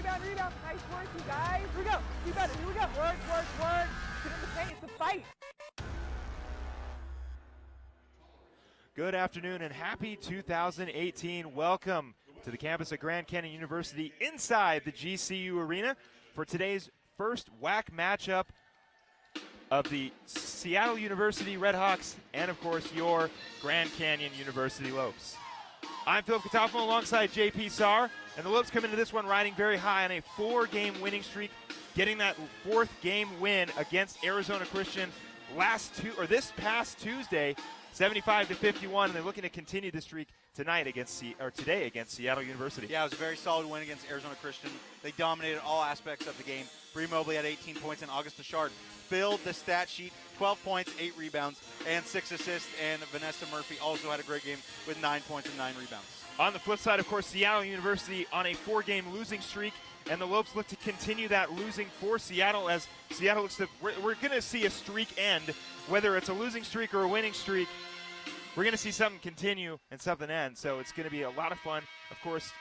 rebound. Nice work, you guys. Here we go. Keep at it. Here we go. Work. Get in the paint. It's a fight. Good afternoon and happy 2018. Welcome to the campus of Grand Canyon University inside the GCU Arena for today's first WAC matchup of the Seattle University Redhawks and, of course, your Grand Canyon University Lopes. I'm Philip Katafmo alongside JP Saar, and the Lopes come into this one riding very high on a 4-game winning streak, getting that 4th game win against Arizona Christian this past Tuesday, 75-51, and they're looking to continue the streak today against Seattle University. Yeah, it was a very solid win against Arizona Christian. They dominated all aspects of the game. Bree Mobley had 18 points, and August Achard filled the stat sheet, 12 points, 8 rebounds, and 6 assists, and Vanessa Murphy also had a great game with 9 points and 9 rebounds. On the flip side, of course, Seattle University on a 4-game losing streak, and the Lopes look to continue that losing for Seattle as Seattle looks to – we're going to see a streak end, whether it's a losing streak or a winning streak. We're going to see something continue and something end, so it's going to be a lot of fun. Of course,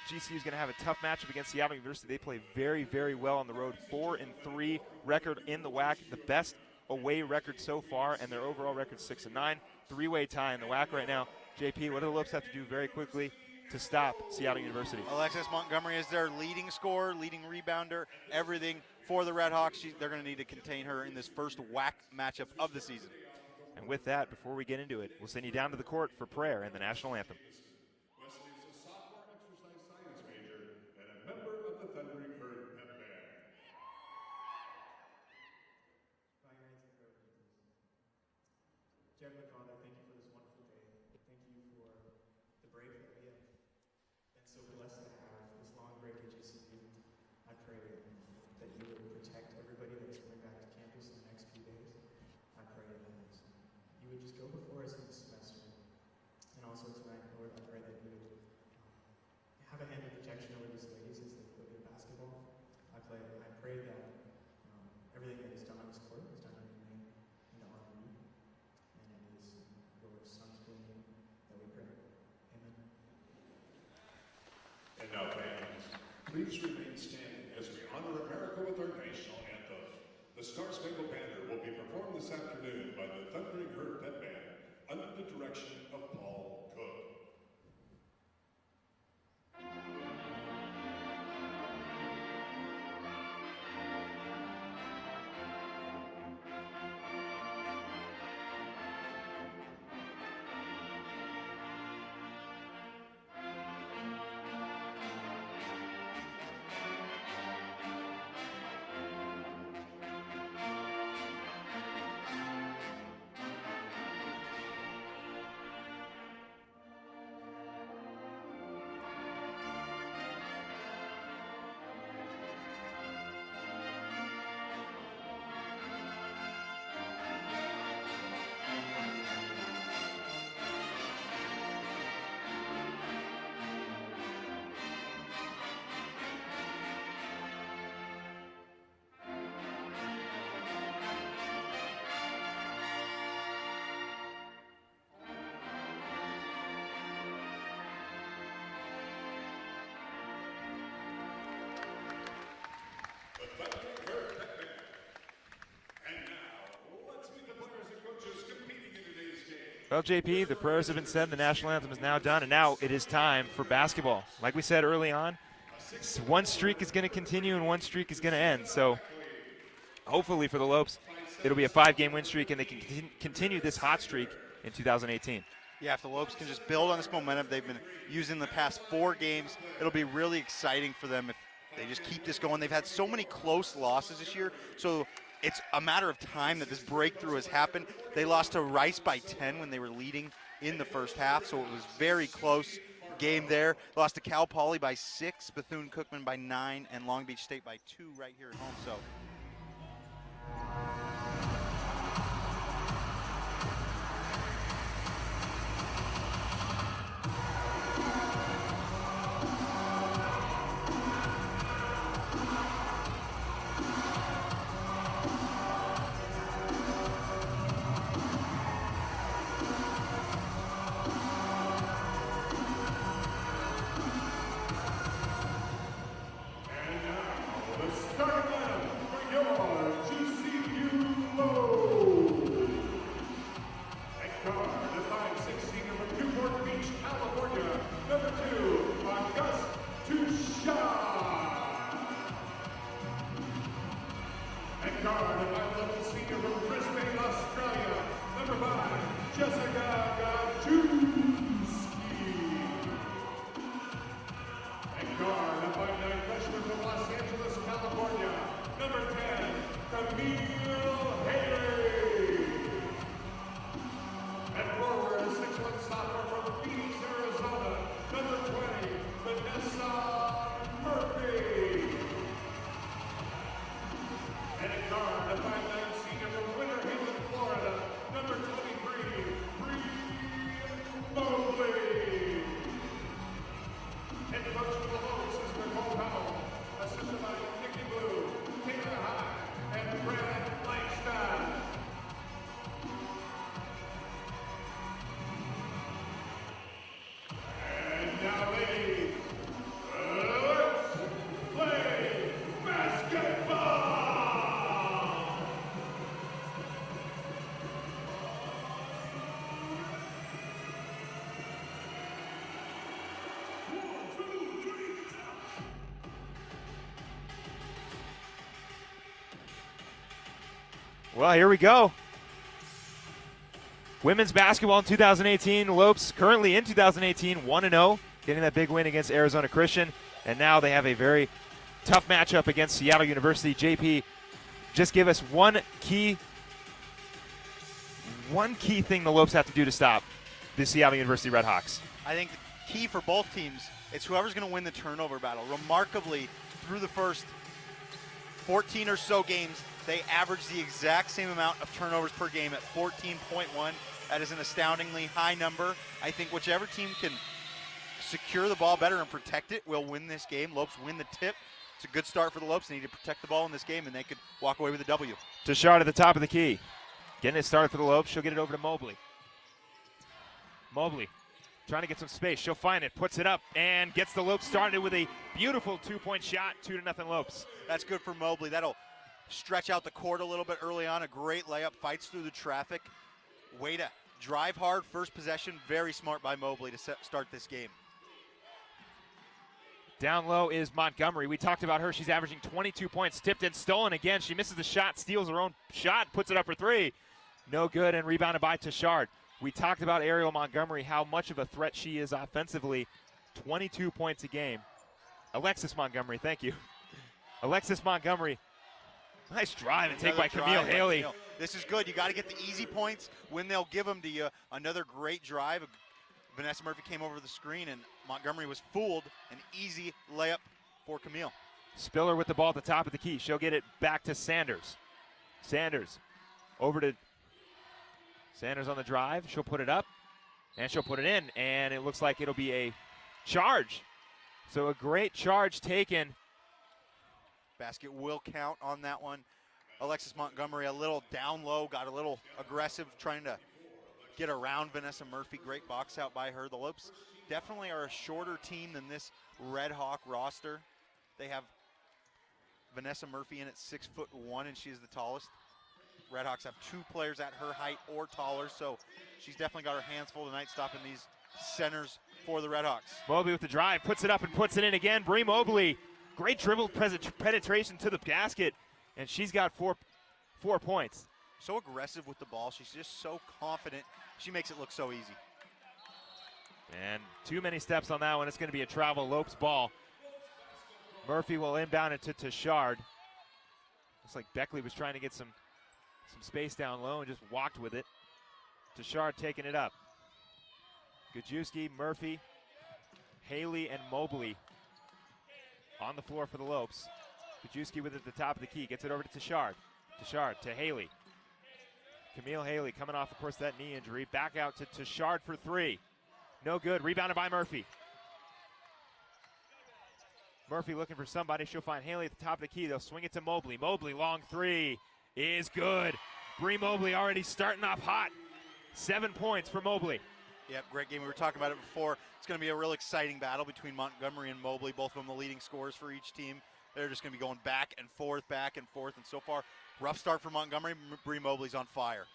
GCU is going to have a tough matchup against Seattle University. They play very, very well on the road, 4-3 record in the WAC, the best away record so far, and their overall record 6-9, 3-way tie in the WAC right now. JP, what do the Lopes have to do very quickly to stop Seattle University? Alexis Montgomery is their leading scorer, leading rebounder, everything for the Redhawks. They're going to need to contain her in this first WAC matchup of the season. And with that, before we get into it, we'll send you down to the court for prayer and the national anthem. Wesley is a sophomore exercise science major and a member of the Thundering Herd pep band. Heavenly Father, thank you for this wonderful day. Thank you for the break that we have been so blessed to have, this long break at GCU. I pray that you would protect everybody that is coming back to campus in the next few days. I pray that you would just go before us in the semester. And also tonight, Lord, I pray that you would have a hand of protection over these ladies as they play their basketball. I pray that everything that is done on this court is done in your name and to honor you. And it is in your Son's holy name that we pray. Amen. And now, fans, please remain standing as we honor America with our national anthem. The Star Spangled Banner will be performed this afternoon by the Thundering Herd pep band under the direction of Paul Cook. Well, JP, the prayers have been said, the national anthem is now done, and now it is time for basketball. Like we said early on, one streak is going to continue and one streak is going to end. So hopefully for the Lopes, it'll be a 5-game win streak and they can continue this hot streak in 2018. Yeah, if the Lopes can just build on this momentum they've been using the past 4 games, it'll be really exciting for them if they just keep this going. They've had so many close losses this year, so it's a matter of time that this breakthrough has happened. They lost to Rice by 10 when they were leading in the first half, so it was very close game there. Lost to Cal Poly by 6, Bethune-Cookman by 9, and Long Beach State by 2 right here at home. So Valley, let's play basketball! Well, here we go. Women's basketball in 2018. Lopes currently in 2018, 1-0, getting that big win against Arizona Christian. And now they have a very tough matchup against Seattle University. JP, just give us one key thing the Lopes have to do to stop the Seattle University Redhawks. I think the key for both teams is whoever's going to win the turnover battle. Remarkably, through the first 14 or so games, they average the exact same amount of turnovers per game at 14.1. That is an astoundingly high number. I think whichever team can secure the ball better and protect it will win this game. Lopes win the tip. It's a good start for the Lopes. They need to protect the ball in this game, and they could walk away with a W. Tashard at the top of the key. Getting it started for the Lopes. She'll get it over to Mobley. Mobley trying to get some space. She'll find it, puts it up, and gets the Lopes started with a beautiful two-point shot. 2-0 Lopes. That's good for Mobley. That'll stretch out the court a little bit early on. A great layup, fights through the traffic. Way to drive hard, first possession. Very smart by Mobley to start this game. Down low is Montgomery. We talked about her. She's averaging 22 points. Tipped and stolen again. She misses the shot, steals her own shot, puts it up for three. No good, and rebounded by Tashard. We talked about Ariel Montgomery, how much of a threat she is offensively. 22 points a game. Alexis Montgomery, thank you. Alexis Montgomery. Nice drive and take by Camille Haley. This is good. You got to get the easy points when they'll give them to you. Another great drive. Vanessa Murphy came over the screen, and Montgomery was fooled. An easy layup for Camille. Spiller with the ball at the top of the key. She'll get it back to Sanders. Sanders over to Sanders on the drive. She'll put it up, and she'll put it in, and it looks like it'll be a charge. So a great charge taken. Basket will count on that one. Alexis Montgomery a little down low, got a little aggressive trying to get around Vanessa Murphy. Great box out by her. The Lopes definitely are a shorter team than this Red Hawk roster. They have Vanessa Murphy in at 6'1", and she's the tallest. Redhawks have two players at her height or taller, so she's definitely got her hands full tonight stopping these centers for the Redhawks. Mobley with the drive, puts it up and puts it in again. Bree Mobley, great dribble penetration to the basket, and she's got four points. So aggressive with the ball. She's just so confident. She makes it look so easy. And too many steps on that one. It's going to be a travel Lopes ball. Murphy will inbound it to Tashard. Looks like Beckley was trying to get some space down low and just walked with it. Tashard taking it up. Gajewski, Murphy, Haley, and Mobley on the floor for the Lopes. Gajewski with it at the top of the key. Gets it over to Tashard. Tashard to Haley. Camille Haley coming off, of course, that knee injury. Back out to Tashard for three. No good. Rebounded by Murphy. Murphy looking for somebody. She'll find Haley at the top of the key. They'll swing it to Mobley. Mobley, long three is good. Bree Mobley already starting off hot. 7 points for Mobley. Yep, great game. We were talking about it before. It's going to be a real exciting battle between Montgomery and Mobley, both of them the leading scorers for each team. They're just going to be going back and forth, and so far, rough start for Montgomery. Bree Mobley's on fire.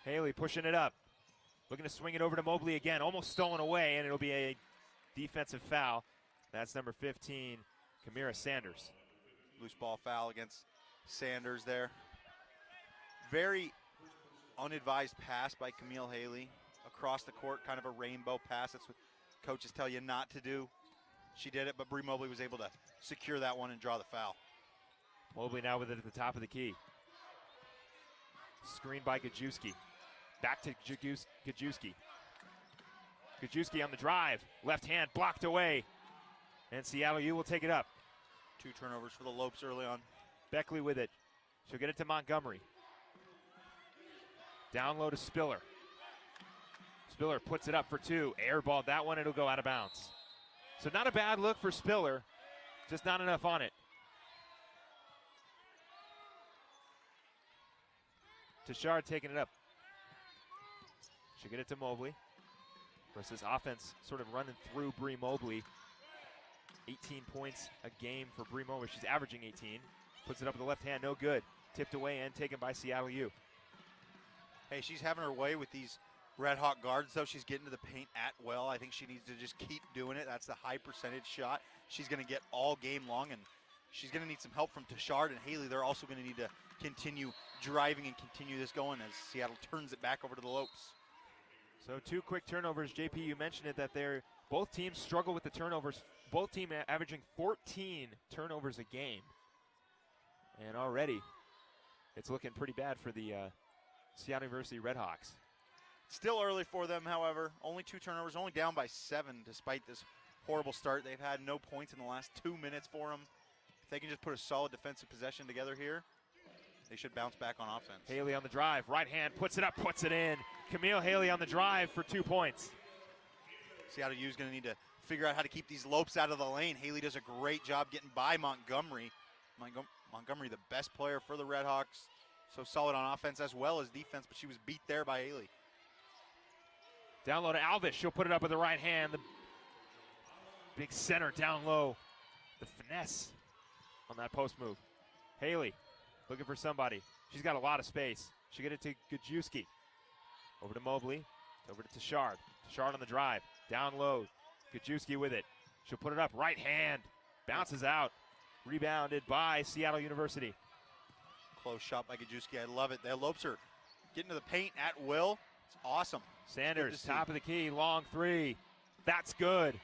Haley pushing it up. Looking to swing it over to Mobley again. Almost stolen away, and it'll be a defensive foul. That's number 15, Kamira Sanders. Loose ball foul against Sanders there. Very unadvised pass by Camille Haley. Across the court, kind of a rainbow pass. That's what coaches tell you not to do. She did it, but Bree Mobley was able to secure that one and draw the foul. Mobley now with it at the top of the key. Screened by Gajewski. Back to Gajewski. Gajewski on the drive. Left hand blocked away. And Seattle U will take it up. 2 turnovers for the Lopes early on. Beckley with it. She'll get it to Montgomery. Down low to Spiller. Spiller puts it up for 2. Airballed that one. It'll go out of bounds. So not a bad look for Spiller. Just not enough on it. Tashard taking it up. She'll get it to Mobley. Whereas this offense sort of running through Bree Mobley. 18 points a game for Bree Mobley. She's averaging 18. Puts it up with the left hand, no good. Tipped away and taken by Seattle U. Hey, she's having her way with these Red Hawk guards, though. She's getting to the paint at will. I think she needs to just keep doing it. That's the high percentage shot she's going to get all game long, and she's going to need some help from Tashard and Haley. They're also going to need to continue driving and continue this going as Seattle turns it back over to the Lopes. So 2 quick turnovers. JP, you mentioned it, that both teams struggle with the turnovers. Both teams averaging 14 turnovers a game. And already it's looking pretty bad for the Seattle University Redhawks. Still early for them, however. Only 2 turnovers, only down by 7 despite this horrible start. They've had no points in the last 2 minutes for them. If they can just put a solid defensive possession together here, they should bounce back on offense. Haley on the drive, right hand, puts it up, puts it in. Camille Haley on the drive for 2 points. Seattle U is going to need to figure out how to keep these Lopes out of the lane. Haley does a great job getting by Montgomery. Montgomery, the best player for the Redhawks. So solid on offense as well as defense, but she was beat there by Haley. Down low to Alvis. She'll put it up with the right hand. The big center down low. The finesse on that post move. Haley looking for somebody. She's got a lot of space. She get it to Gajewski. Over to Mobley. Over to Tashard. Tashard on the drive. Down low. Gajewski with it. She'll put it up. Right hand. Bounces out. Rebounded by Seattle University. Close shot by Gajewski. I love it. The Lopes are getting to the paint at will. It's awesome. Sanders, top of the key, long 3. That's good.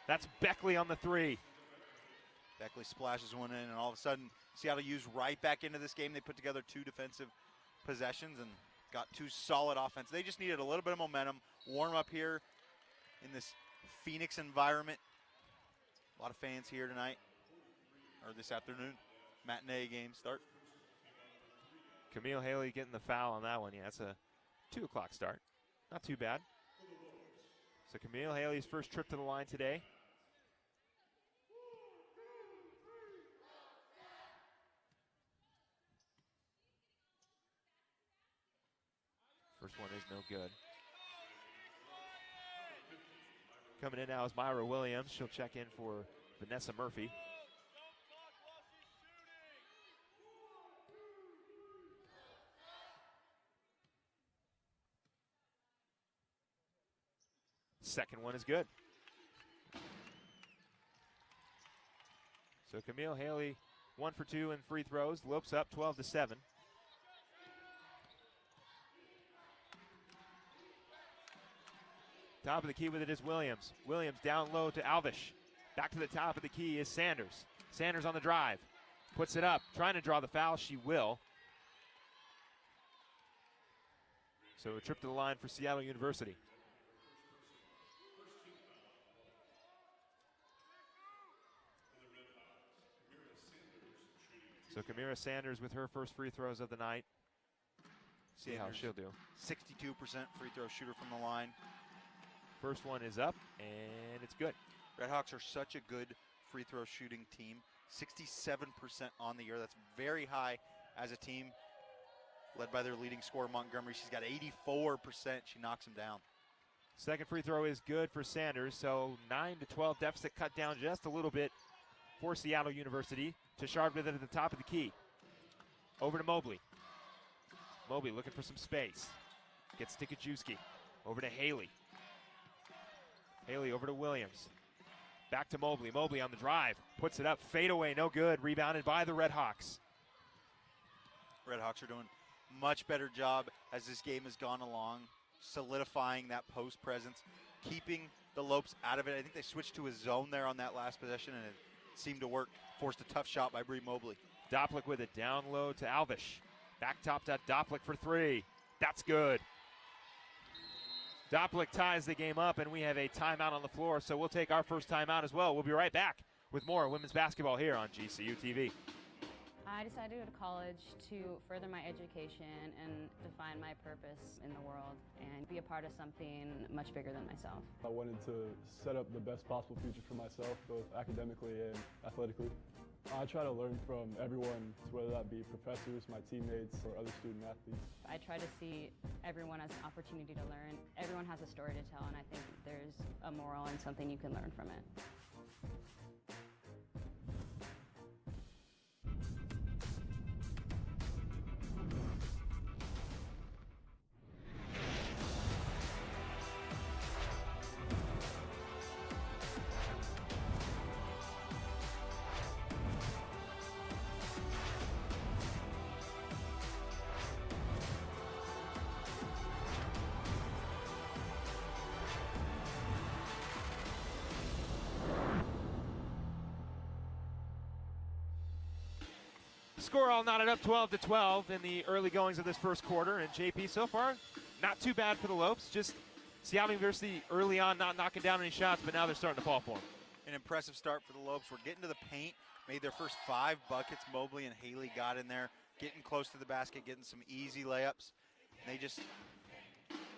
That's Beckley on the 3. Beckley splashes one in, and all of a sudden, Seattle U's right back into this game. They put together 2 defensive possessions and got 2 solid offense. They just needed a little bit of momentum, warm up here in this Phoenix environment. A lot of fans here tonight, or this afternoon. Matinee game start. Camille Haley getting the foul on that one. Yeah, it's a 2 o'clock start. Not too bad. So Camille Haley's first trip to the line today. First one is no good. Coming in now is Myra Williams. She'll check in for Vanessa Murphy. Second one is good. So Camille Haley 1 for 2 in free throws. Lopes up 12-7. Top of the key with it is Williams. Williams down low to Alvish. Back to the top of the key is Sanders. Sanders on the drive. Puts it up. Trying to draw the foul. She will. So a trip to the line for Seattle University. So Kamira Sanders with her first free throws of the night. See how she'll do. 62% free throw shooter from the line. First one is up, and it's good. Redhawks are such a good free throw shooting team. 67% on the year. That's very high as a team. Led by their leading scorer, Montgomery. She's got 84%. She knocks him down. Second free throw is good for Sanders, so 9-12 deficit cut down just a little bit for Seattle University. Tashard with it at the top of the key. Over to Mobley. Mobley looking for some space. Gets to Gajewski. Over to Haley. Haley over to Williams. Back to Mobley. Mobley on the drive. Puts it up. Fade away. No good. Rebounded by the Redhawks. Redhawks are doing much better job as this game has gone along, solidifying that post presence, keeping the Lopes out of it. I think they switched to a zone there on that last possession, and it seemed to work. Forced a tough shot by Bree Mobley. Doplick with it down low to Alvish. Back top to Doplick for 3. That's good. Doplick ties the game up, and we have a timeout on the floor, so we'll take our first timeout as well. We'll be right back with more women's basketball here on GCU TV. I decided to go to college to further my education and define my purpose in the world and be a part of something much bigger than myself. I wanted to set up the best possible future for myself, both academically and athletically. I try to learn from everyone, whether that be professors, my teammates, or other student athletes. I try to see everyone as an opportunity to learn. Everyone has a story to tell, and I think there's a moral and something you can learn from it. Score all knotted up 12-12 in the early goings of this first quarter, and JP, so far, not too bad for the Lopes. Just Seattle University early on not knocking down any shots, but now they're starting to fall for them. An impressive start for the Lopes. We're getting to the paint, made their first 5 buckets. Mobley and Haley got in there, getting close to the basket, getting some easy layups. And they just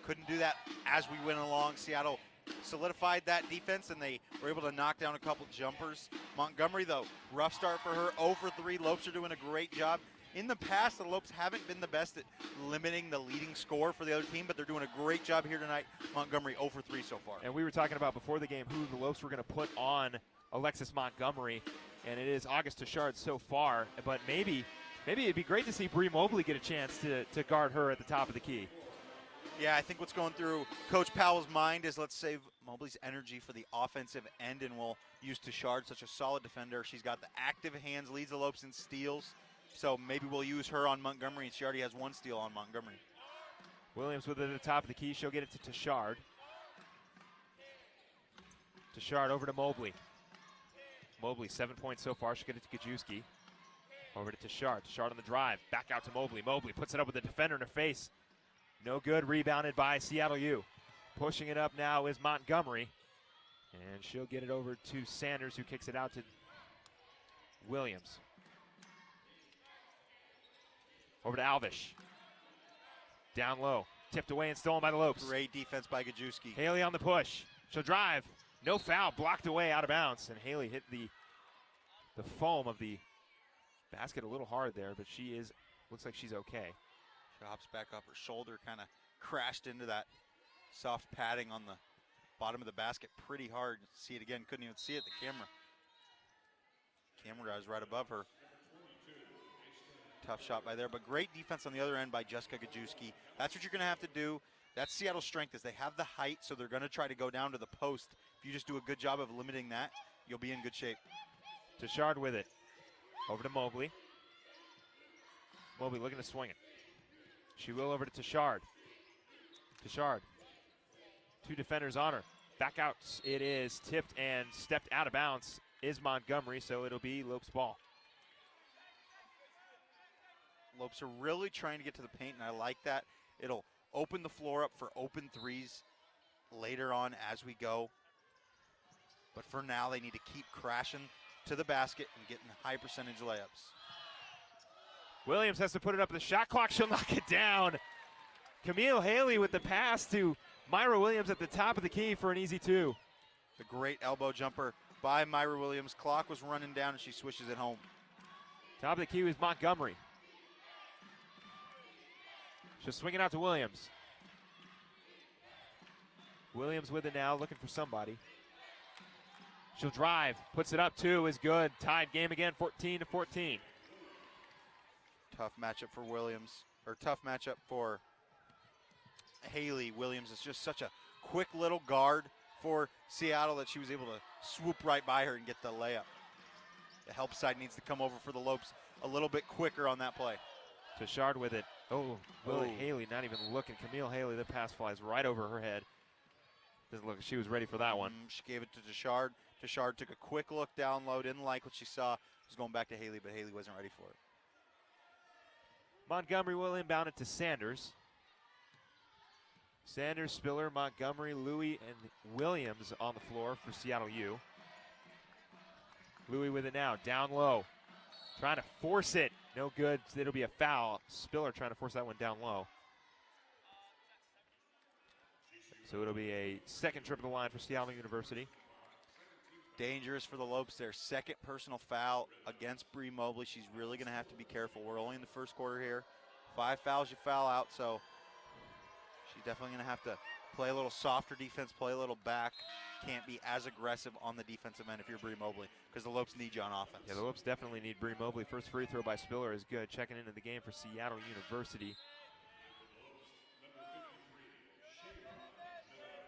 couldn't do that as we went along. Seattle solidified that defense, and they were able to knock down a couple jumpers. Montgomery, though, rough start for her, 0 for 3. Lopes are doing a great job. In the past, the Lopes haven't been the best at limiting the leading score for the other team, but they're doing a great job here tonight. Montgomery 0 for 3 so far. And we were talking about before the game who the Lopes were going to put on Alexis Montgomery, and it is August Tichard so far, but maybe it'd be great to see Bree Mobley get a chance to guard her at the top of the key. Yeah, I think what's going through Coach Powell's mind is let's save Mobley's energy for the offensive end, and we'll use Tichard, such a solid defender. She's got the active hands, leads the Lopes in steals, so maybe we'll use her on Montgomery, and she already has 1 steal on Montgomery. Williams with it at the top of the key. She'll get it to Tichard. Tichard over to Mobley. Mobley, 7 points so far. She'll get it to Gajewski. Over to Tichard. Tichard on the drive. Back out to Mobley. Mobley puts it up with the defender in her face. No good, rebounded by Seattle U. Pushing it up now is Montgomery. And she'll get it over to Sanders, who kicks it out to Williams. Over to Alvish. Down low. Tipped away and stolen by the Lopes. Great defense by Gajewski. Haley on the push. She'll drive. No foul. Blocked away out of bounds. And Haley hit the foam of the basket a little hard there, but looks like she's okay. She hops back up. Her shoulder kind of crashed into that soft padding on the bottom of the basket pretty hard. See it again. Couldn't even see it. The camera guy is right above her. Tough shot by there, but great defense on the other end by Jessica Gajewski. That's what you're going to have to do. That's Seattle's strength, is they have the height, so they're going to try to go down to the post. If you just do a good job of limiting that, you'll be in good shape. Tichard with it. Over to Mobley. Mobley looking to swing it. She will over to Tichard. Tichard. 2 defenders on her. Back out. It is tipped and stepped out of bounds is Montgomery, so it'll be Lopes ball. Lopes are really trying to get to the paint, and I like that. It'll open the floor up for open threes later on as we go. But for now, they need to keep crashing to the basket and getting high percentage layups. Williams has to put it up the shot clock. She'll knock it down. Camille Haley with the pass to Myra Williams at the top of the key for an easy 2. The great elbow jumper by Myra Williams. Clock was running down, and she swishes it home. Top of the key was Montgomery. She'll swing it out to Williams. Williams with it now, looking for somebody. She'll drive, puts it up 2, is good. Tied game again, 14-14. Tough matchup for Williams, or tough matchup for Haley. Williams is just such a quick little guard for Seattle that she was able to swoop right by her and get the layup. The help side needs to come over for the Lopes a little bit quicker on that play. Tichard with it. Haley not even looking. Camille Haley, the pass flies right over her head. Doesn't look like she was ready for that one. She gave it to Tichard. Tichard took a quick look down low, didn't like what she saw. Was going back to Haley, but Haley wasn't ready for it. Montgomery will inbound it to Sanders. Sanders, Spiller, Montgomery, Louie, and Williams on the floor for Seattle U. Louie with it now, down low. Trying to force it. No good. It'll be a foul. Spiller trying to force that one down low. So it'll be a second trip to the line for Seattle University. Dangerous for the Lopes there. Second personal foul against Bree Mobley. She's really going to have to be careful. We're only in the first quarter here. 5 fouls, you foul out, so she's definitely going to have to play a little softer defense, play a little back. Can't be as aggressive on the defensive end if you're Bree Mobley, because the Lopes need you on offense. Yeah, the Lopes definitely need Bree Mobley. First free throw by Spiller is good. Checking into the game for Seattle University.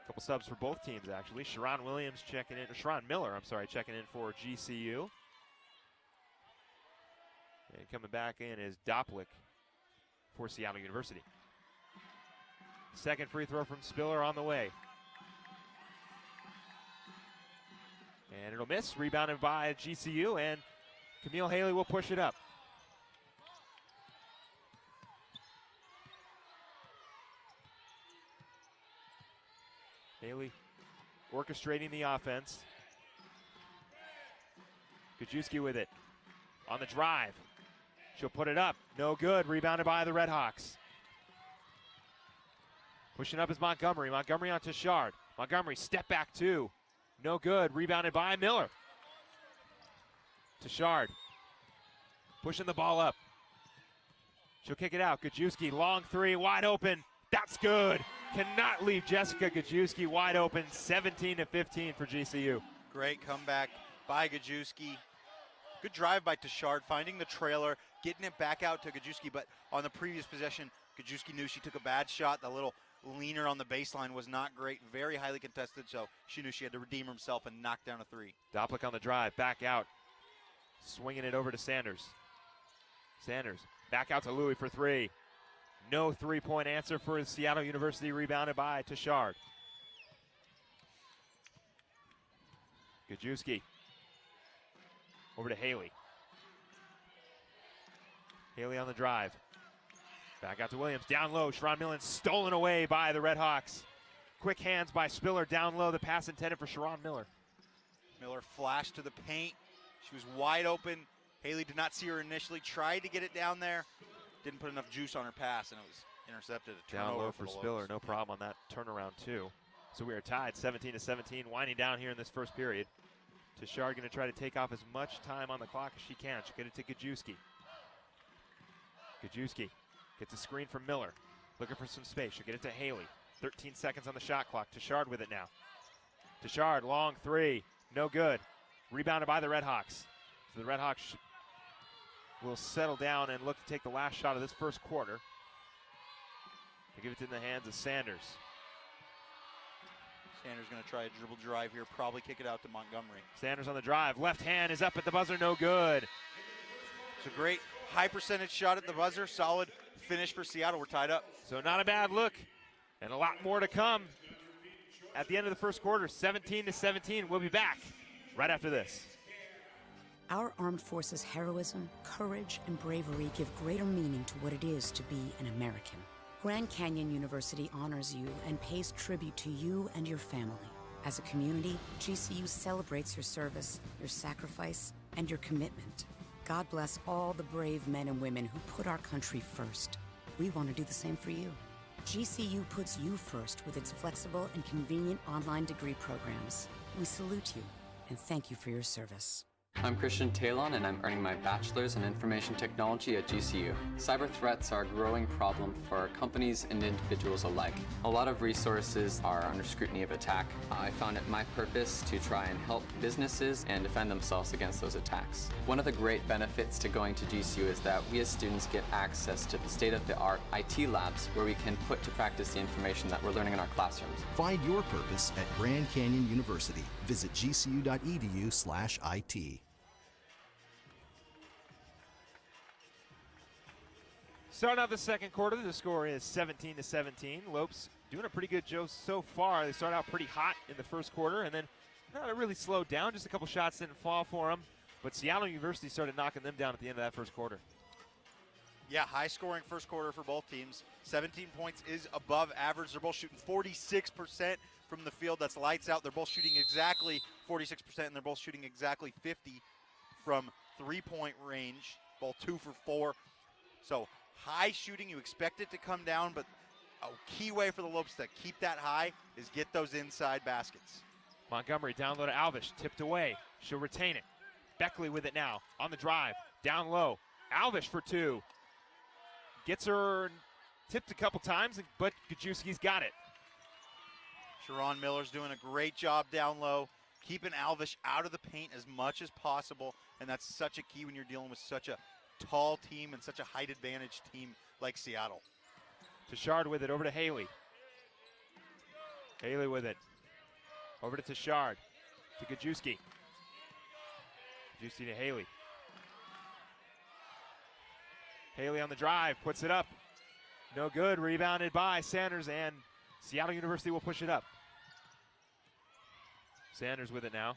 Couple subs for both teams, actually. Sharon Miller, checking in for GCU. And coming back in is Doplick for Seattle University. Second free throw from Spiller on the way. And it'll miss, rebounded by GCU, and Camille Haley will push it up. Haley orchestrating the offense. Gajewski with it on the drive. She'll put it up. No good. Rebounded by the Redhawks. Pushing up is Montgomery. Montgomery on Tashard. Montgomery step back two. No good. Rebounded by Miller. Tashard pushing the ball up. She'll kick it out. Gajewski, long three, wide open. That's good. Cannot leave Jessica Gajewski wide open. 17-15 for GCU. Great comeback by Gajewski. Good drive by Tashard, finding the trailer, getting it back out to Gajewski, but on the previous possession, Gajewski knew she took a bad shot. The little leaner on the baseline was not great, very highly contested, so she knew she had to redeem herself and knock down a three. Doplick on the drive, back out. Swinging it over to Sanders. Sanders back out to Louis for three. No three-point answer for Seattle University, rebounded by Tashard. Gajewski over to Haley. Haley on the drive. Back out to Williams, down low. Sharon Millen stolen away by the Redhawks. Quick hands by Spiller down low. The pass intended for Sharon Miller. Miller flashed to the paint. She was wide open. Haley did not see her initially, tried to get it down there. Didn't put enough juice on her pass, and it was intercepted. Down low for Spiller, no problem on that turnaround too. So we are tied 17-17, winding down here in this first period. Tashard going to try to take off as much time on the clock as she can. She'll get it to Gajewski. Gajewski gets a screen from Miller. Looking for some space. She'll get it to Haley. 13 seconds on the shot clock. Tashard with it now. Tashard, long three. No good. Rebounded by the Redhawks. So the Redhawks will settle down and look to take the last shot of this first quarter. They give it in the hands of Sanders. Sanders going to try a dribble drive here, probably kick it out to Montgomery. Sanders on the drive. Left hand is up at the buzzer, no good. It's a great high percentage shot at the buzzer. Solid finish for Seattle. We're tied up. So not a bad look, and a lot more to come at the end of the first quarter. 17-17. We'll be back right after this. Our armed forces' heroism, courage, and bravery give greater meaning to what it is to be an American. Grand Canyon University honors you and pays tribute to you and your family. As a community, GCU celebrates your service, your sacrifice, and your commitment. God bless all the brave men and women who put our country first. We want to do the same for you. GCU puts you first with its flexible and convenient online degree programs. We salute you and thank you for your service. I'm Christian Talon, and I'm earning my bachelor's in information technology at GCU. Cyber threats are a growing problem for companies and individuals alike. A lot of resources are under scrutiny of attack. I found it my purpose to try and help businesses and defend themselves against those attacks. One of the great benefits to going to GCU is that we as students get access to the state-of-the-art IT labs where we can put to practice the information that we're learning in our classrooms. Find your purpose at Grand Canyon University. Visit gcu.edu/IT. Starting out the second quarter, the score is 17-17. Lopes doing a pretty good job so far. They start out pretty hot in the first quarter, and then not really slowed down. Just a couple shots didn't fall for them. But Seattle University started knocking them down at the end of that first quarter. Yeah, high-scoring first quarter for both teams. 17 points is above average. They're both shooting 46% from the field. That's lights out. They're both shooting exactly 46%, and they're both shooting exactly 50 from three-point range. Both 2 for 4. So high shooting, you expect it to come down, but a key way for the Lopes to keep that high is get those inside baskets. Montgomery down low to Alvish, tipped away. She'll retain it. Beckley with it now, on the drive, down low. Alvish for 2. Gets her tipped a couple times, but Gajewski's got it. Sharon Miller's doing a great job down low, keeping Alvish out of the paint as much as possible, and that's such a key when you're dealing with such a tall team and such a height advantage team like Seattle. Tashard with it, over to Haley. Haley with it. Over to Tashard, to Gajewski. Gajewski to Haley. Haley on the drive, puts it up. No good, rebounded by Sanders, and Seattle University will push it up. Sanders with it now.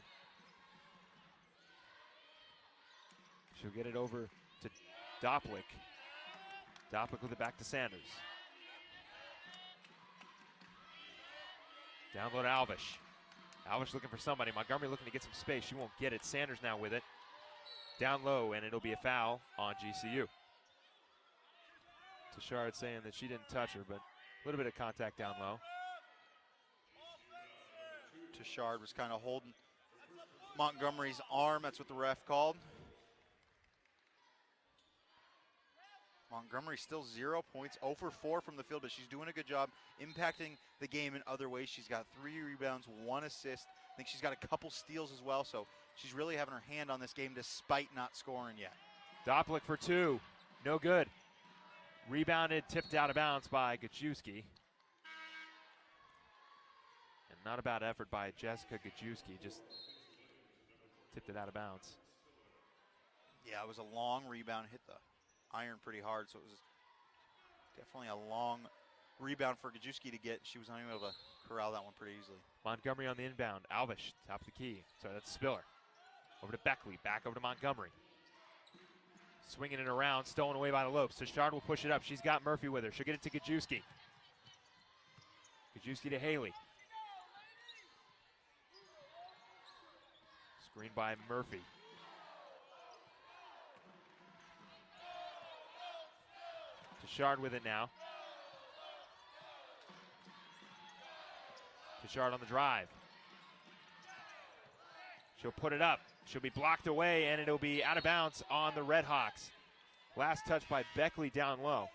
She'll get it over to Doplick. Doplick with it back to Sanders. Down low to Alvish. Alvish looking for somebody. Montgomery looking to get some space. She won't get it. Sanders now with it. Down low, and it'll be a foul on GCU. Tashard saying that she didn't touch her, but a little bit of contact down low. Tashard was kind of holding Montgomery's arm. That's what the ref called. Montgomery still 0 points, 0 for 4 from the field, but she's doing a good job impacting the game in other ways. She's got 3 rebounds, 1 assist. I think she's got a couple steals as well, so she's really having her hand on this game despite not scoring yet. Doplick for 2, no good. Rebounded, tipped out of bounds by Gajewski. And not a bad effort by Jessica Gajewski, just tipped it out of bounds. Yeah, it was a long rebound, hit the iron pretty hard, so it was definitely a long rebound for Gajewski to get. She was unable to corral that one pretty easily. Montgomery on the inbound. Alvish, top of the key. Sorry, that's Spiller. Over to Beckley, back over to Montgomery. Swinging it around, stolen away by the Lopes. Tashard will push it up. She's got Murphy with her. She'll get it to Gajewski. Gajewski to Haley. Screen by Murphy. Tashard with it now. Tashard on the drive. She'll put it up. She'll be blocked away, and it'll be out of bounds on the Red Hawks. Last touch by Beckley down low.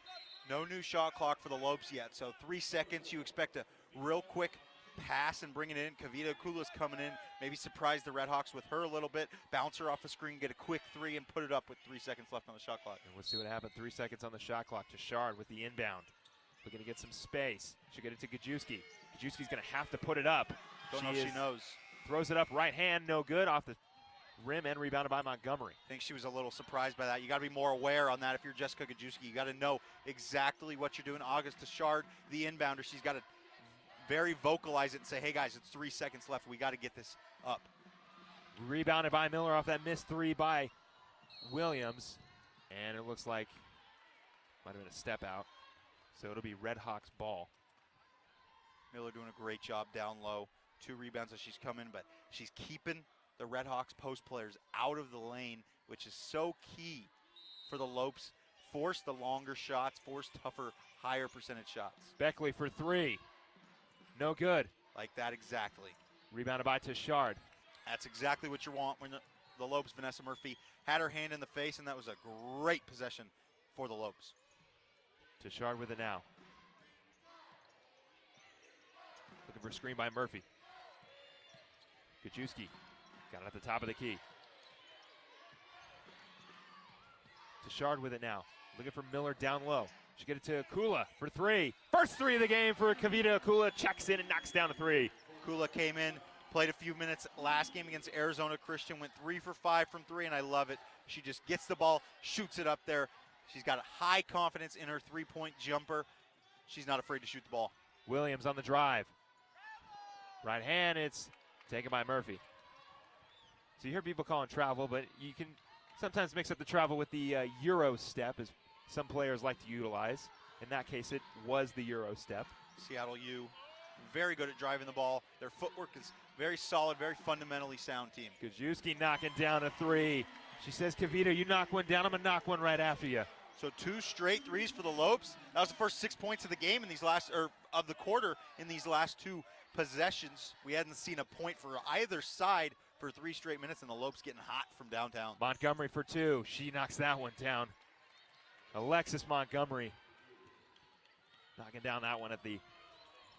No new shot clock for the Lopes yet, so 3 seconds. You expect a real quick pass and bring it in. Kavita Kula's coming in, maybe surprise the Red Hawks with her a little bit, bounce her off the screen, get a quick 3, and put it up with 3 seconds left on the shot clock. And we'll see what happens. 3 seconds on the shot clock. Tashard with the inbound. Looking to get some space. She'll get it to Gajewski. Gajewski's going to have to put it up. Don't know if she knows. Throws it up, right hand, no good, off the rim and rebounded by Montgomery. I think she was a little surprised by that. You got to be more aware on that if you're Jessica Gajewski. You got to know exactly what you're doing. August Tashard, the inbounder, she's got to very vocalize it and say, hey guys, it's 3 seconds left. We got to get this up. Rebounded by Miller off that missed 3 by Williams. And it looks like might have been a step out. So it'll be Red Hawks ball. Miller doing a great job down low. 2 rebounds as she's coming, but she's keeping the Red Hawks post players out of the lane, which is so key for the Lopes. Force the longer shots, force tougher, higher percentage shots. Beckley for 3. No good. Like that exactly. Rebounded by Tashard. That's exactly what you want when the Lopes, Vanessa Murphy, had her hand in the face, and that was a great possession for the Lopes. Tashard with it now. Looking for a screen by Murphy. Gajewski got it at the top of the key. Tashard with it now. Looking for Miller down low. She get it to Kula for 3. First 3 of the game for Kavita. Kula checks in and knocks down a 3. Kula came in, played a few minutes last game against Arizona Christian, went 3 for 5 from 3, and I love it. She just gets the ball, shoots it up there. She's got high confidence in her 3-point jumper. She's not afraid to shoot the ball. Williams on the drive. Right hand, it's taken by Murphy. So you hear people calling travel, but you can sometimes mix up the travel with the Euro step, as some players like to utilize. In that case, it was the Euro step. Seattle U, very good at driving the ball. Their footwork is very solid, very fundamentally sound team. Gajewski knocking down a 3. She says, Kavita, you knock one down, I'm going to knock one right after you. So 2 straight threes for the Lopes. That was the first 6 points of the game in these last, or of the quarter in these last 2 possessions. We hadn't seen a point for either side for 3 straight minutes, and the Lopes getting hot from downtown. Montgomery for 2. She knocks that one down. Alexis Montgomery knocking down that one at the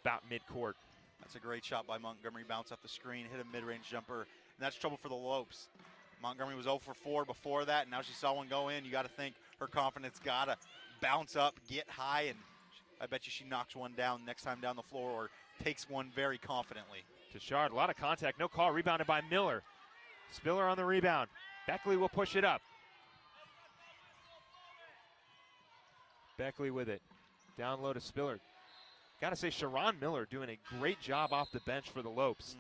about midcourt. That's a great shot by Montgomery. Bounce off the screen, hit a mid-range jumper, and that's trouble for the Lopes. Montgomery was 0 for 4 before that, and now she saw one go in. You got to think her confidence got to bounce up, get high, and I bet you she knocks one down next time down the floor or takes one very confidently. Tashard, a lot of contact, no call, rebounded by Miller. Spiller on the rebound. Beckley will push it up. Beckley with it. Down low to Spiller. Got to say, Sharon Miller doing a great job off the bench for the Lopes.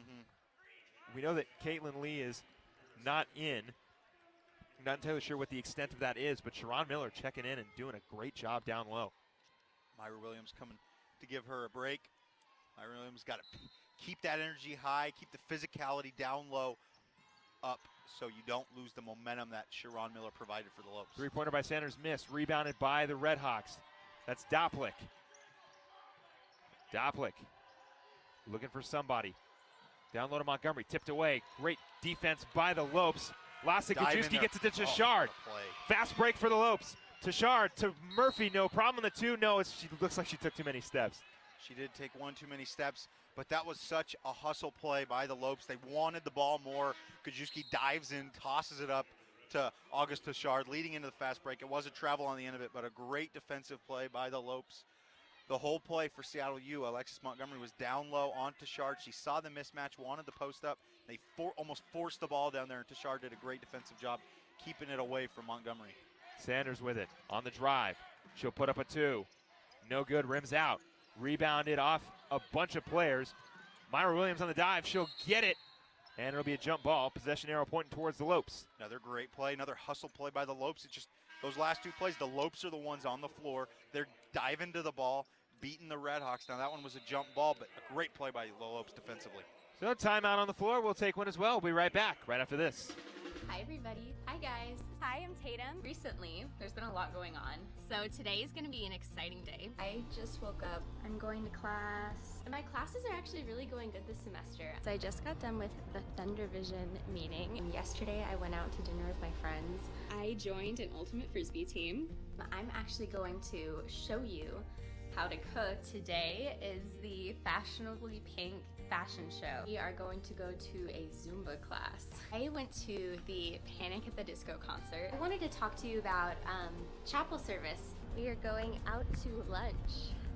We know that Caitlin Lee is not in. Not entirely sure what the extent of that is, but Sharon Miller checking in and doing a great job down low. Myra Williams coming to give her a break. Myra Williams got to keep that energy high, keep the physicality down low, up, so you don't lose the momentum that Sharon Miller provided for the Lopes. Three-pointer by Sanders missed, rebounded by the Redhawks. That's Doplick. Doplick looking for somebody. Down low to Montgomery, tipped away. Great defense by the Lopes. Lasik Gajewski gets it to Tashard. Fast break for the Lopes. Tashard to Murphy, no problem on the 2. No, she looks like she took too many steps. She did take one too many steps, but that was such a hustle play by the Lopes. They wanted the ball more. Gajewski dives in, tosses it up to August Tashard, leading into the fast break. It was a travel on the end of it, but a great defensive play by the Lopes. The whole play for Seattle U, Alexis Montgomery was down low on Tashard. She saw the mismatch, wanted the post up. They almost forced the ball down there, and Tashard did a great defensive job keeping it away from Montgomery. Sanders with it on the drive. She'll put up a 2. No good, rims out. Rebounded off a bunch of players. Myra Williams on the dive. She'll get it, and it'll be a jump ball. Possession arrow pointing towards the Lopes. Another great play, another hustle play by the Lopes. It's just those last 2 plays, the Lopes are the ones on the floor. They're diving to the ball, beating the Redhawks. Now that one was a jump ball, but a great play by the Lopes defensively. So timeout on the floor. We'll take one as well. We'll be right back right after this. Hi everybody. Hi guys. Hi, I'm Tatum. Recently, there's been a lot going on. So today is going to be an exciting day. I just woke up. I'm going to class. And my classes are actually really going good this semester. So I just got done with the Thunder Vision meeting. And yesterday I went out to dinner with my friends. I joined an Ultimate Frisbee team. I'm actually going to show you how to cook. Today is the Fashionably Pink fashion show. We are going to go to a Zumba class. I went to the Panic at the Disco concert. I wanted to talk to you about chapel service. We are going out to lunch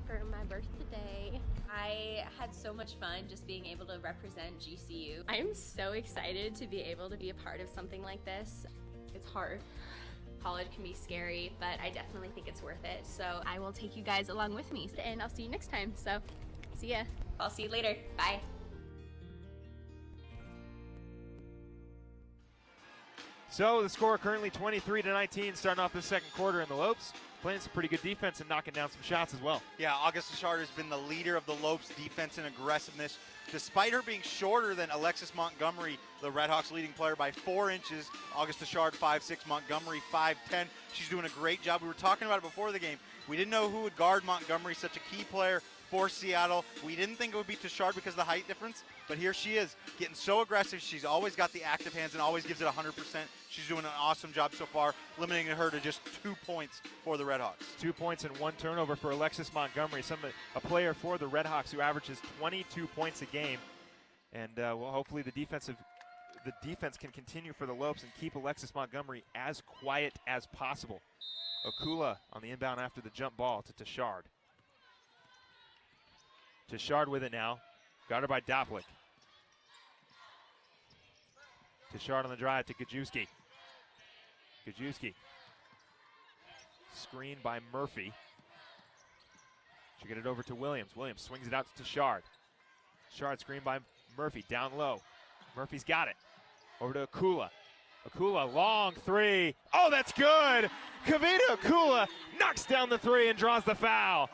for my birthday. I had so much fun just being able to represent GCU. I am so excited to be able to be a part of something like this. It's hard. College can be scary, but I definitely think it's worth it. So I will take you guys along with me, and I'll see you next time. So, see ya. I'll see you later. Bye. So the score currently 23-19, starting off the second quarter, and the Lopes playing some pretty good defense and knocking down some shots as well. Yeah, August Tashard has been the leader of the Lopes' defense and aggressiveness. Despite her being shorter than Alexis Montgomery, the Redhawks leading player by 4 inches, August Tashard 5'6", Montgomery 5'10". She's doing a great job. We were talking about it before the game. We didn't know who would guard Montgomery, such a key player for Seattle. We didn't think it would be Tashard because of the height difference, but here she is, getting so aggressive. She's always got the active hands and always gives it 100%. She's doing an awesome job so far, limiting her to just 2 points for the Redhawks. 2 points and 1 turnover for Alexis Montgomery, a player for the Redhawks who averages 22 points a game. And well, hopefully the defense can continue for the Lopes and keep Alexis Montgomery as quiet as possible. Okula on the inbound after the jump ball to Tashard. Tashard with it now, guarded by Doplick. Tashard on the drive to Gajewski. Gajewski. Screened by Murphy. She'll get it over to Williams. Williams swings it out to Tashard. Tashard screened by Murphy, down low. Murphy's got it. Over to Okula. Okula, long 3. Oh, that's good! Kavita Okula knocks down the 3 and draws the foul.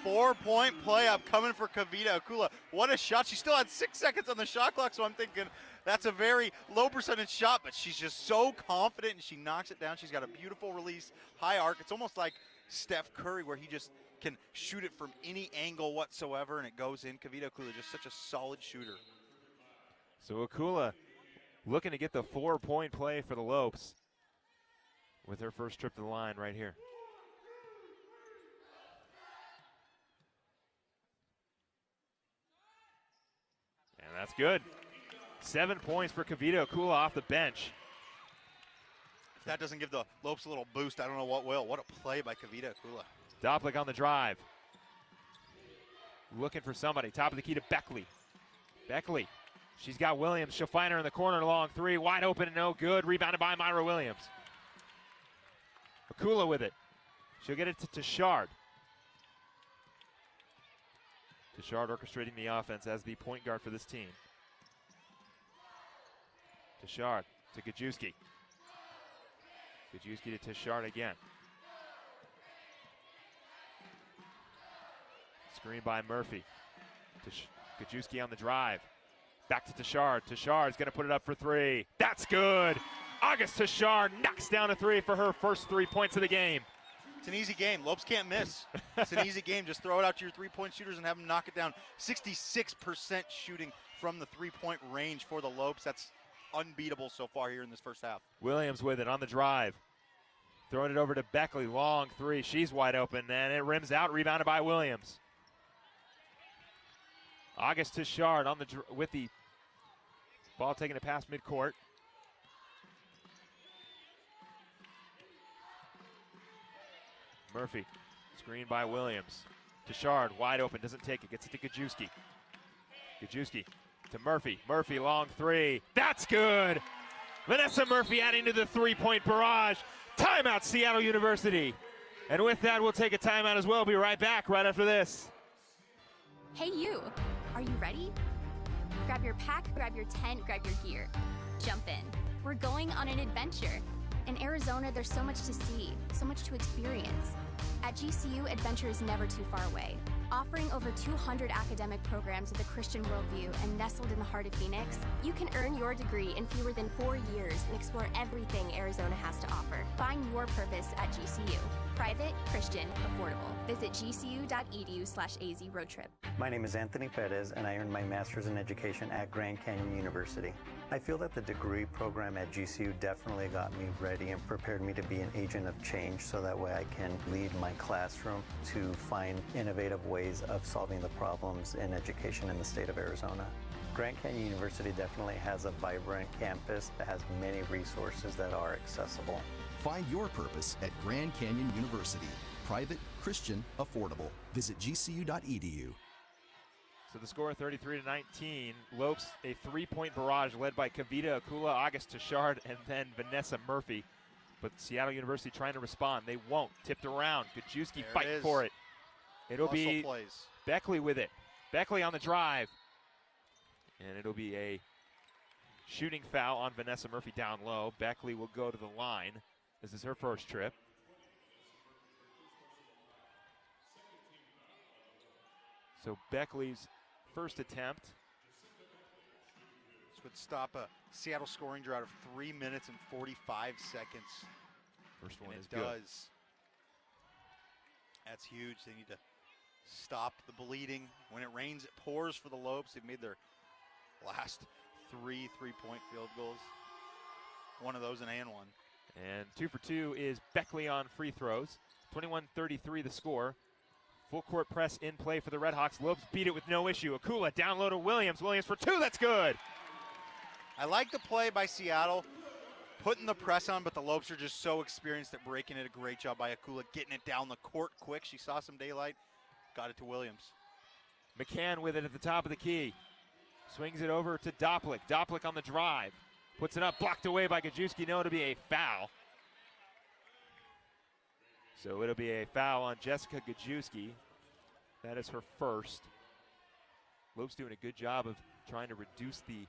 4-point play up coming for Kavita Okula. What a shot. She still had 6 seconds on the shot clock, so I'm thinking that's a very low percentage shot, but she's just so confident and she knocks it down. She's got a beautiful release, high arc. It's almost like Steph Curry where he just can shoot it from any angle whatsoever, and it goes in. Kavita Akula, just such a solid shooter. So Akula looking to get the 4-point play for the Lopes with her first trip to the line right here. And that's good. 7 points for Kavita Akula off the bench. If that doesn't give the Lopes a little boost, I don't know what will. What a play by Kavita Akula. Doplick on the drive. Looking for somebody. Top of the key to Beckley. Beckley. She's got Williams. She'll find her in the corner. Long three. Wide open and no good. Rebounded by Myra Williams. Akula with it. She'll get it to Tashard. Tashard orchestrating the offense as the point guard for this team. Tashard to Gajewski. Gajewski to Tashard again. Screen by Murphy. Gajewski on the drive. Back to Tashard. Tashard's going to put it up for three. That's good. August Tashard knocks down a three for her first 3 points of the game. It's an easy game. Lopes can't miss. It's an easy game. Just throw it out to your three-point shooters and have them knock it down. 66% shooting from the three-point range for the Lopes. That's unbeatable so far here in this first half. Williams with it on the drive. Throwing it over to Beckley. Long three. She's wide open, and it rims out. Rebounded by Williams. August Tashard on with the ball taking it past midcourt. Murphy, screen by Williams. Tashard wide open, doesn't take it, gets it to Gajewski. Gajewski to Murphy. Murphy, long three. That's good. Vanessa Murphy adding to the three-point barrage. Timeout, Seattle University. And with that, we'll take a timeout as well. Be right back right after this. Hey you, are you ready? Grab your pack, grab your tent, grab your gear. Jump in. We're going on an adventure. In Arizona, there's so much to see, so much to experience. At GCU, adventure is never too far away. Offering over 200 academic programs with a Christian worldview and nestled in the heart of Phoenix, you can earn your degree in fewer than 4 years and explore everything Arizona has to offer. Find your purpose at GCU. Private, Christian, affordable. Visit gcu.edu/AZ road trip. My name is Anthony Perez, and I earned my master's in education at Grand Canyon University. I feel that the degree program at GCU definitely got me ready and prepared me to be an agent of change so that way I can lead my classroom to find innovative ways of solving the problems in education in the state of Arizona. Grand Canyon University definitely has a vibrant campus that has many resources that are accessible. Find your purpose at Grand Canyon University. Private, Christian, affordable. Visit gcu.edu. So the score 33-19. Lopes a three-point barrage led by Kavita Akula, August Tashard, and then Vanessa Murphy. But Seattle University trying to respond. They won't. Tipped around. Gajewski fighting for it. It'll be Beckley with it. Beckley on the drive. And it'll be a shooting foul on Vanessa Murphy down low. Beckley will go to the line. This is her first trip. So Beckley's first attempt. This would stop a Seattle scoring drought of 3 minutes and 45 seconds. First one is good. It does. That's huge. They need to stop the bleeding. When it rains, it pours for the Lopes. They've made their last 3 three-point field goals. One of those an and one. And 2 for 2 is Beckley on free throws. 21-33 the score. Full court press in play for the Redhawks. Lopes beat it with no issue. Akula down low to Williams. Williams for 2, that's good. I like the play by Seattle, putting the press on, but the Lopes are just so experienced at breaking it. A great job by Akula, getting it down the court quick. She saw some daylight, got it to Williams. McCann with it at the top of the key. Swings it over to Doplick. Doplick on the drive. Puts it up, blocked away by Gajewski. No, it'll be a foul. So it'll be a foul on Jessica Gajewski. That is her first. Lopes doing a good job of trying to reduce the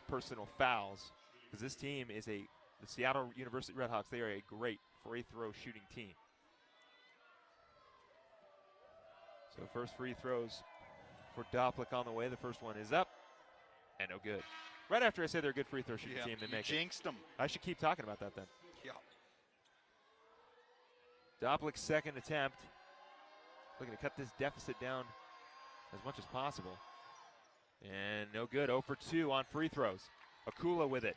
personal fouls, because this team is the Seattle University Redhawks. They are a great free throw shooting team. So first free throws for Doplick on the way. The first one is up and no good. Right after I say they're a good free throw shooting team, they make it. Jinxed them. I should keep talking about that then. Yeah. Doplick's second attempt looking to cut this deficit down as much as possible. And no good, 0 for 2 on free throws. Akula with it.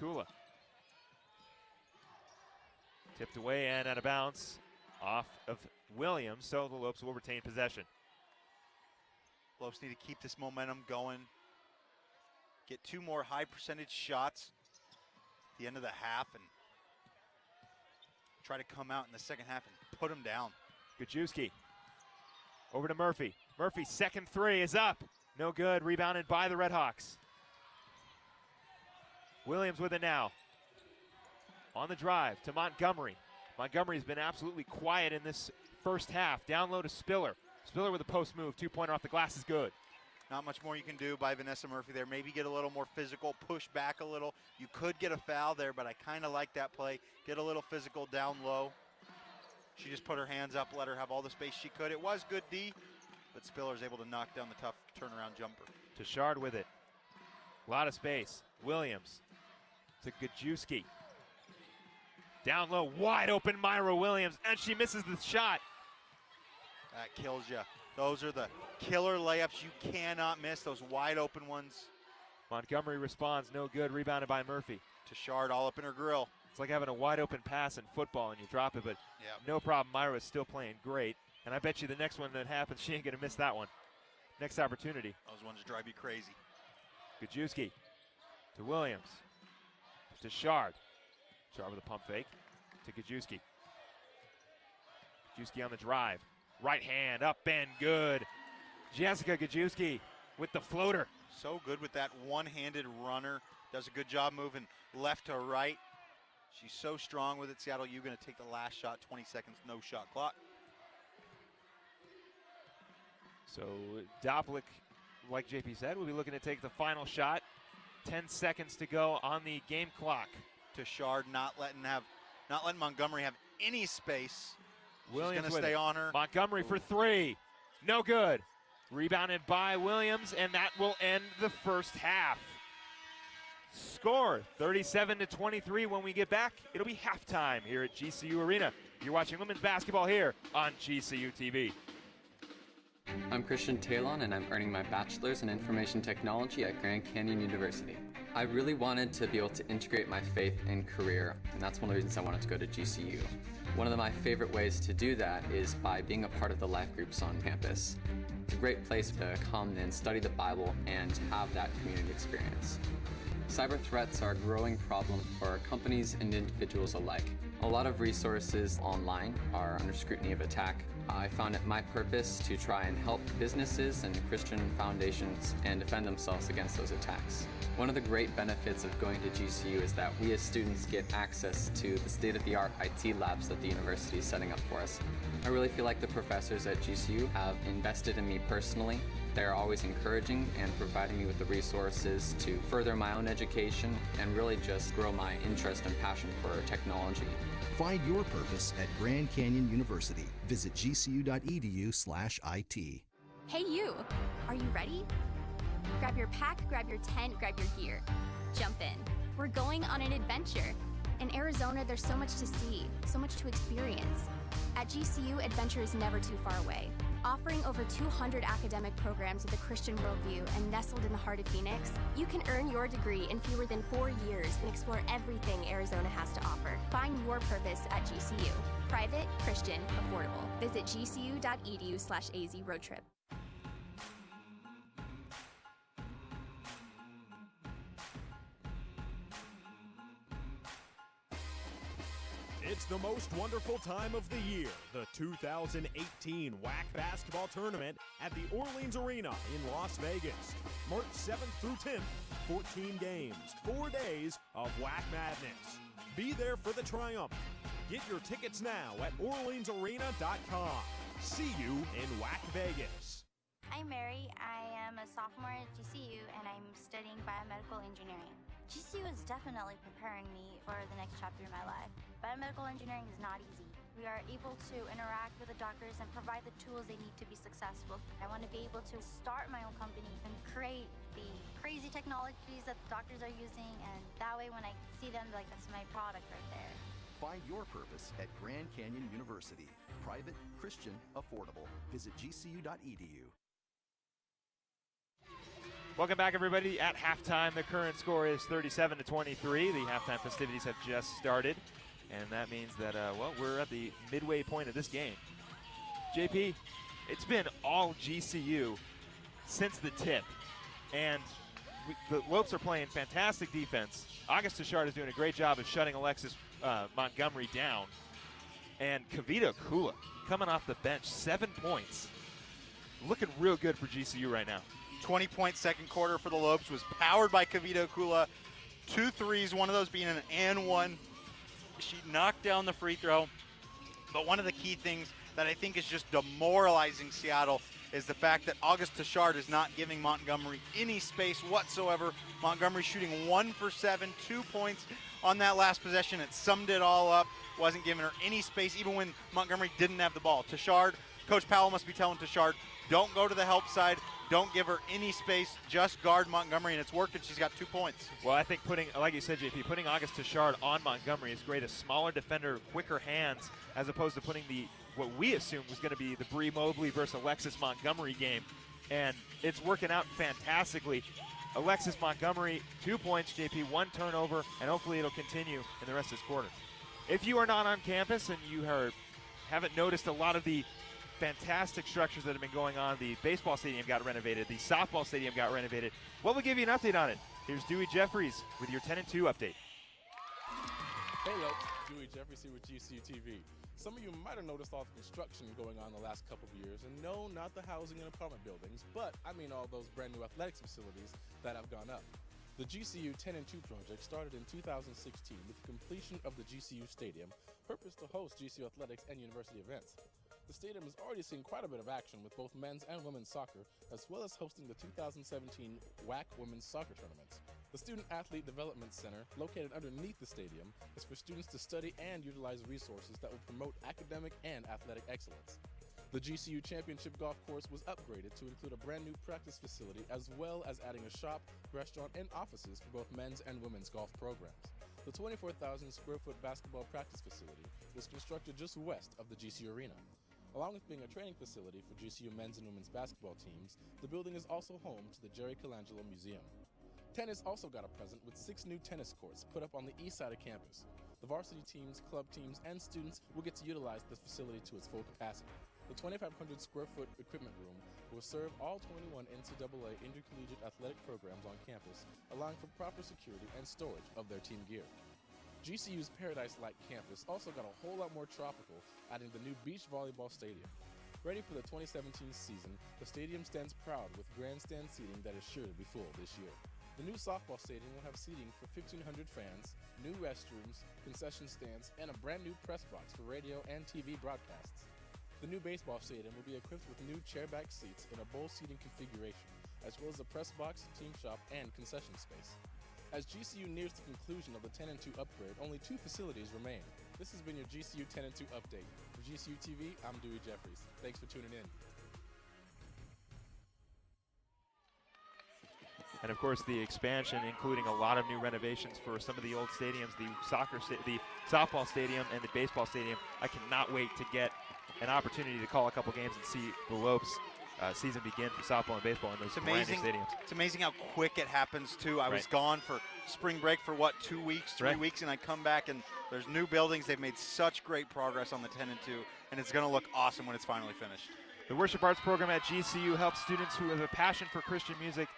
Akula. Tipped away and out of bounds off of Williams, so the Lopes will retain possession. Lopes need to keep this momentum going. Get 2 more high percentage shots at the end of the half and try to come out in the second half and put them down. Gajewski over to Murphy. Murphy, second three is up. No good, rebounded by the Redhawks. Williams with it now. On the drive to Montgomery. Montgomery's been absolutely quiet in this first half. Down low to Spiller. Spiller with a post move, 2-pointer off the glass is good. Not much more you can do by Vanessa Murphy there. Maybe get a little more physical, push back a little. You could get a foul there, but I kind of like that play. Get a little physical down low. She just put her hands up, let her have all the space she could. It was good D, but Spiller's able to knock down the tough turnaround jumper. Tashard with it. A lot of space. Williams to Gajewski. Down low, wide open Myra Williams, and she misses the shot. That kills you. Those are the killer layups you cannot miss, those wide open ones. Montgomery responds, no good, rebounded by Murphy. Tashard all up in her grill. It's like having a wide open pass in football and you drop it, but yep. No problem. Myra's still playing great. And I bet you the next one that happens, she ain't going to miss that one. Next opportunity. Those ones drive you crazy. Gajewski to Williams. To Shard. Shard with a pump fake to Gajewski. Gajewski on the drive. Right hand up and good. Jessica Gajewski with the floater. So good with that one-handed runner. Does a good job moving left to right. She's so strong with it. Seattle U going to take the last shot, 20 seconds, no shot clock. So Doplick, like JP said, will be looking to take the final shot. 10 seconds to go on the game clock. Tashard not letting Montgomery have any space. Williams going to stay on her. Montgomery for three. No good. Rebounded by Williams, and that will end the first half. Score 37-23. When we get back, it'll be halftime here at GCU Arena. You're watching women's basketball here on GCU TV. I'm Christian Talon, and I'm earning my bachelor's in information technology at Grand Canyon University. I really wanted to be able to integrate my faith and career, and that's one of the reasons I wanted to go to GCU. One of my favorite ways to do that is by being a part of the life groups on campus. It's a great place to come and study the Bible and have that community experience. Cyber threats are a growing problem for companies and individuals alike. A lot of resources online are under scrutiny of attack. I found it my purpose to try and help businesses and Christian foundations and defend themselves against those attacks. One of the great benefits of going to GCU is that we as students get access to the state-of-the-art IT labs that the university is setting up for us. I really feel like the professors at GCU have invested in me personally. They're always encouraging and providing me with the resources to further my own education and really just grow my interest and passion for technology. Find your purpose at Grand Canyon University. Visit gcu.edu/IT. Hey you, are you ready? Grab your pack, grab your tent, grab your gear. Jump in. We're going on an adventure. In Arizona, there's so much to see, so much to experience. At GCU, adventure is never too far away. Offering over 200 academic programs with a Christian worldview and nestled in the heart of Phoenix, you can earn your degree in fewer than 4 years and explore everything Arizona has to offer. Find your purpose at GCU. Private, Christian, affordable. Visit gcu.edu/AZ roadtrip. It's the most wonderful time of the year, the 2018 WAC Basketball Tournament at the Orleans Arena in Las Vegas. March 7th through 10th, 14 games, 4 days of WAC Madness. Be there for the triumph. Get your tickets now at orleansarena.com. See you in WAC Vegas. I'm Mary. I am a sophomore at GCU and I'm studying biomedical engineering. GCU is definitely preparing me for the next chapter in my life. Biomedical engineering is not easy. We are able to interact with the doctors and provide the tools they need to be successful. I want to be able to start my own company and create the crazy technologies that the doctors are using, and that way when I see them, like, that's my product right there. Find your purpose at Grand Canyon University. Private, Christian, affordable. Visit gcu.edu. Welcome back, everybody. At halftime, the current score is 37-23. The halftime festivities have just started, and that means that, well, we're at the midway point of this game. JP, it's been all GCU since the tip, and the Lopes are playing fantastic defense. August Tashard is doing a great job of shutting Alexis Montgomery down, and Kavita Kula coming off the bench, 7 points. Looking real good for GCU right now. 20-point second quarter for the Lopes was powered by Kavita Kula. 2 threes, one of those being an and one. She knocked down the free throw. But one of the key things that I think is just demoralizing Seattle is the fact that August Tashard is not giving Montgomery any space whatsoever. Montgomery shooting 1 for 7, 2 points on that last possession. It summed it all up. Wasn't giving her any space even when Montgomery didn't have the ball. Tashard, Coach Powell must be telling Tashard, don't go to the help side. Don't give her any space. Just guard Montgomery, and it's working. She's got 2 points. Well, I think putting, like you said, JP, putting August Tashard on Montgomery is great. A smaller defender, quicker hands, as opposed to putting what we assumed was going to be the Bree Mobley versus Alexis Montgomery game. And it's working out fantastically. Alexis Montgomery, 2 points, JP, 1 turnover, and hopefully it'll continue in the rest of this quarter. If you are not on campus and you haven't noticed a lot of the fantastic structures that have been going on, the baseball stadium got renovated, the softball stadium got renovated. Well, we'll give you an update on it. Here's Dewey Jeffries with your 10-2 update. Hey, Lopes, Dewey Jeffries here with GCU TV. Some of you might have noticed all the construction going on the last couple of years, and no, not the housing and apartment buildings, but I mean all those brand new athletics facilities that have gone up. The GCU 10-2 project started in 2016 with the completion of the GCU Stadium, purposed to host GCU athletics and university events. The stadium has already seen quite a bit of action with both men's and women's soccer, as well as hosting the 2017 WAC Women's Soccer Tournaments. The Student Athlete Development Center, located underneath the stadium, is for students to study and utilize resources that will promote academic and athletic excellence. The GCU Championship Golf Course was upgraded to include a brand new practice facility, as well as adding a shop, restaurant, and offices for both men's and women's golf programs. The 24,000 square foot basketball practice facility was constructed just west of the GCU Arena. Along with being a training facility for GCU men's and women's basketball teams, the building is also home to the Jerry Colangelo Museum. Tennis also got a present with 6 new tennis courts put up on the east side of campus. The varsity teams, club teams, and students will get to utilize the facility to its full capacity. The 2,500 square foot equipment room will serve all 21 NCAA intercollegiate athletic programs on campus, allowing for proper security and storage of their team gear. GCU's Paradise-like campus also got a whole lot more tropical, adding the new beach volleyball stadium. Ready for the 2017 season, the stadium stands proud with grandstand seating that is sure to be full this year. The new softball stadium will have seating for 1,500 fans, new restrooms, concession stands, and a brand new press box for radio and TV broadcasts. The new baseball stadium will be equipped with new chairback seats in a bowl seating configuration, as well as a press box, team shop, and concession space. As GCU nears the conclusion of the 10-2 upgrade, only 2 facilities remain. This has been your GCU 10-2 update. For GCU TV, I'm Dewey Jeffries. Thanks for tuning in. And of course, the expansion, including a lot of new renovations for some of the old stadiums, the softball stadium and the baseball stadium. I cannot wait to get an opportunity to call a couple games and see the Lopes season begin for softball and baseball in those brand new stadiums. It's amazing how quick it happens, too. I was gone for spring break for, 2 weeks, 3 weeks, and I come back, and there's new buildings. They've made such great progress on the 10-2, and it's going to look awesome when it's finally finished. The Worship Arts program at GCU helps students who have a passion for Christian music.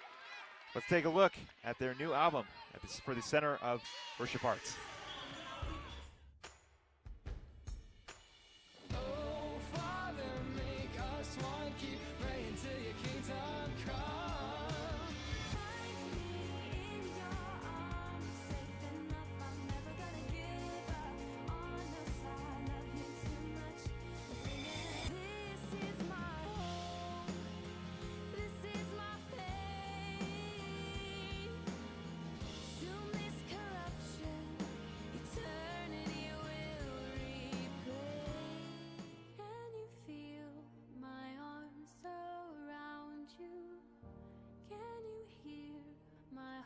Let's take a look at their new album for the Center of Worship Arts.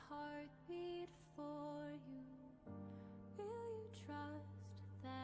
Heartbeat for you. Will you trust that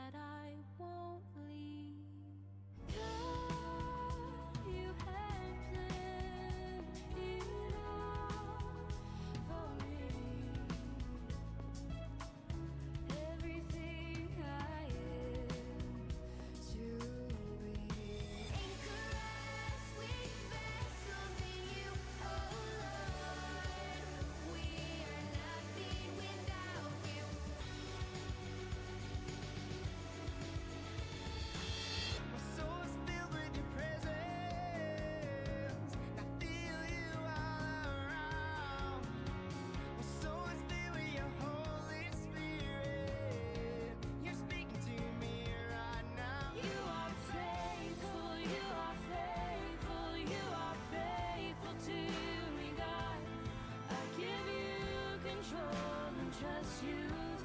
trust you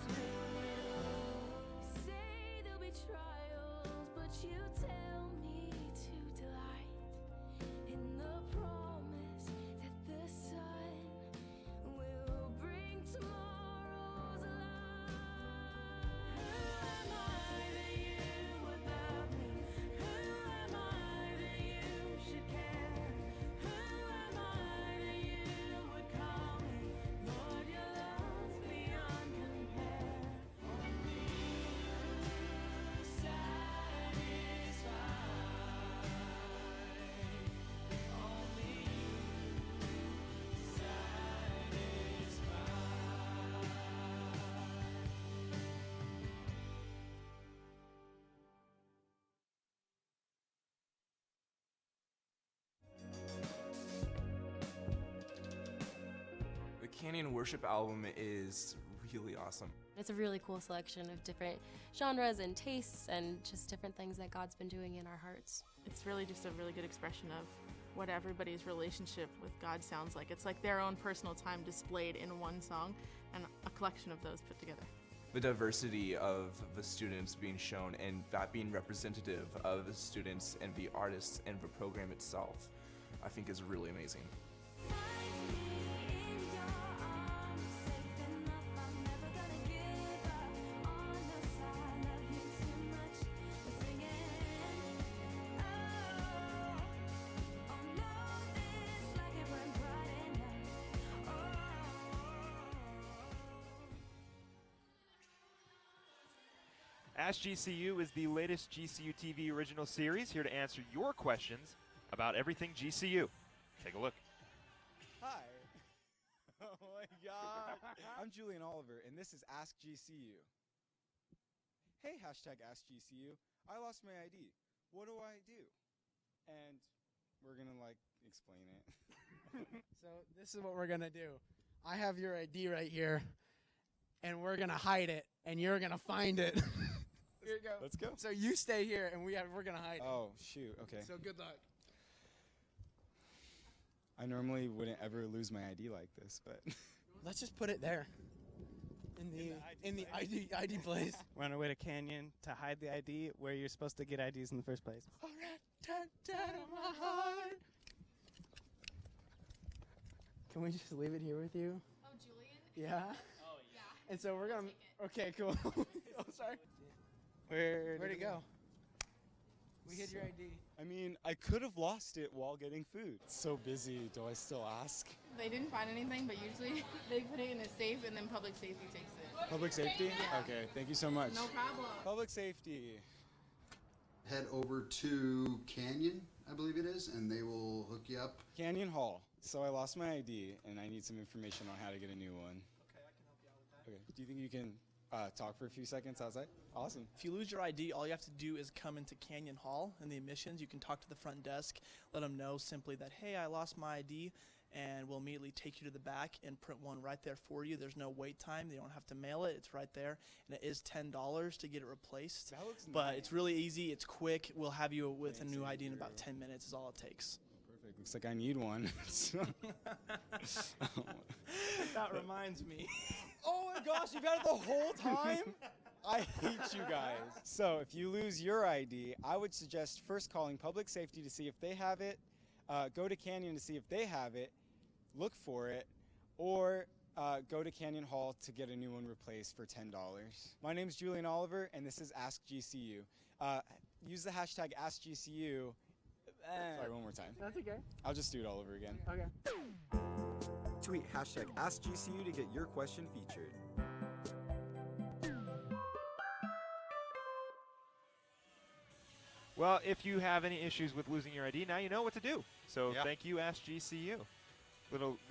through. Say there'll be trials, but you tell me to delight in the promise that the sun will bring tomorrow's light. Who am I that you would love me? Who am I that you should care? Who am I that you would call me? Lord, your love's beyond compare. Only you satisfy. Only you satisfy. The Canyon Worship album is really awesome. It's a really cool selection of different genres and tastes and just different things that God's been doing in our hearts. It's really just a really good expression of what everybody's relationship with God sounds like. It's like their own personal time displayed in one song and a collection of those put together. The diversity of the students being shown and that being representative of the students and the artists and the program itself, I think is really amazing. Ask GCU is the latest GCU TV original series here to answer your questions about everything GCU. Take a look. Hi. Oh my God. I'm Julian Oliver, and this is Ask GCU. Hey, hashtag Ask GCU. I lost my ID. What do I do? And we're gonna explain it. So this is what we're gonna do. I have your ID right here, and we're gonna hide it, and you're gonna find it. Here you go. Let's go. So you stay here, and we're gonna hide it. Oh shoot. Okay. So good luck. I normally wouldn't ever lose my ID like this, but Let's just put it there. In the ID place. We're on our way to Canyon to hide the ID where you're supposed to get IDs in the first place. All right, my heart. Can we just leave it here with you? Oh, Julian? Yeah? Oh, yeah. And so we're gonna. Okay, cool. Oh, sorry. where'd it go? We hid your ID. I mean, I could have lost it while getting food. It's so busy. Do I still ask? They didn't find anything, but usually they put it in a safe and then public safety takes it. Public safety? Yeah. Okay, thank you so much. No problem. Public safety. Head over to Canyon, I believe it is, and they will hook you up. Canyon Hall. So I lost my ID, and I need some information on how to get a new one. Okay, I can help you out with that. Okay. Do you think you can talk for a few seconds outside? Awesome. If you lose your ID, all you have to do is come into Canyon Hall in the admissions. You can talk to the front desk, let them know simply that, hey, I lost my ID, and we'll immediately take you to the back and print one right there for you. There's no wait time. They don't have to mail it. It's right there, and it is $10 to get it replaced. That looks but nice. It's really easy. It's quick. We'll have you with a new ID in about 10 minutes is all it takes. Perfect. Looks like I need one. That reminds me. Oh my gosh, you've had it the whole time? I hate you guys. So if you lose your ID, I would suggest first calling public safety to see if they have it, go to Canyon to see if they have it, look for it, or go to Canyon Hall to get a new one replaced for $10. My name's Julian Oliver, and this is Ask GCU. Use the hashtag AskGCU. Sorry, one more time. That's okay. I'll just do it all over again. Okay. Tweet hashtag AskGCU to get your question featured. Well, if you have any issues with losing your ID, now you know what to do. So Yeah. thank you, Ask GCU.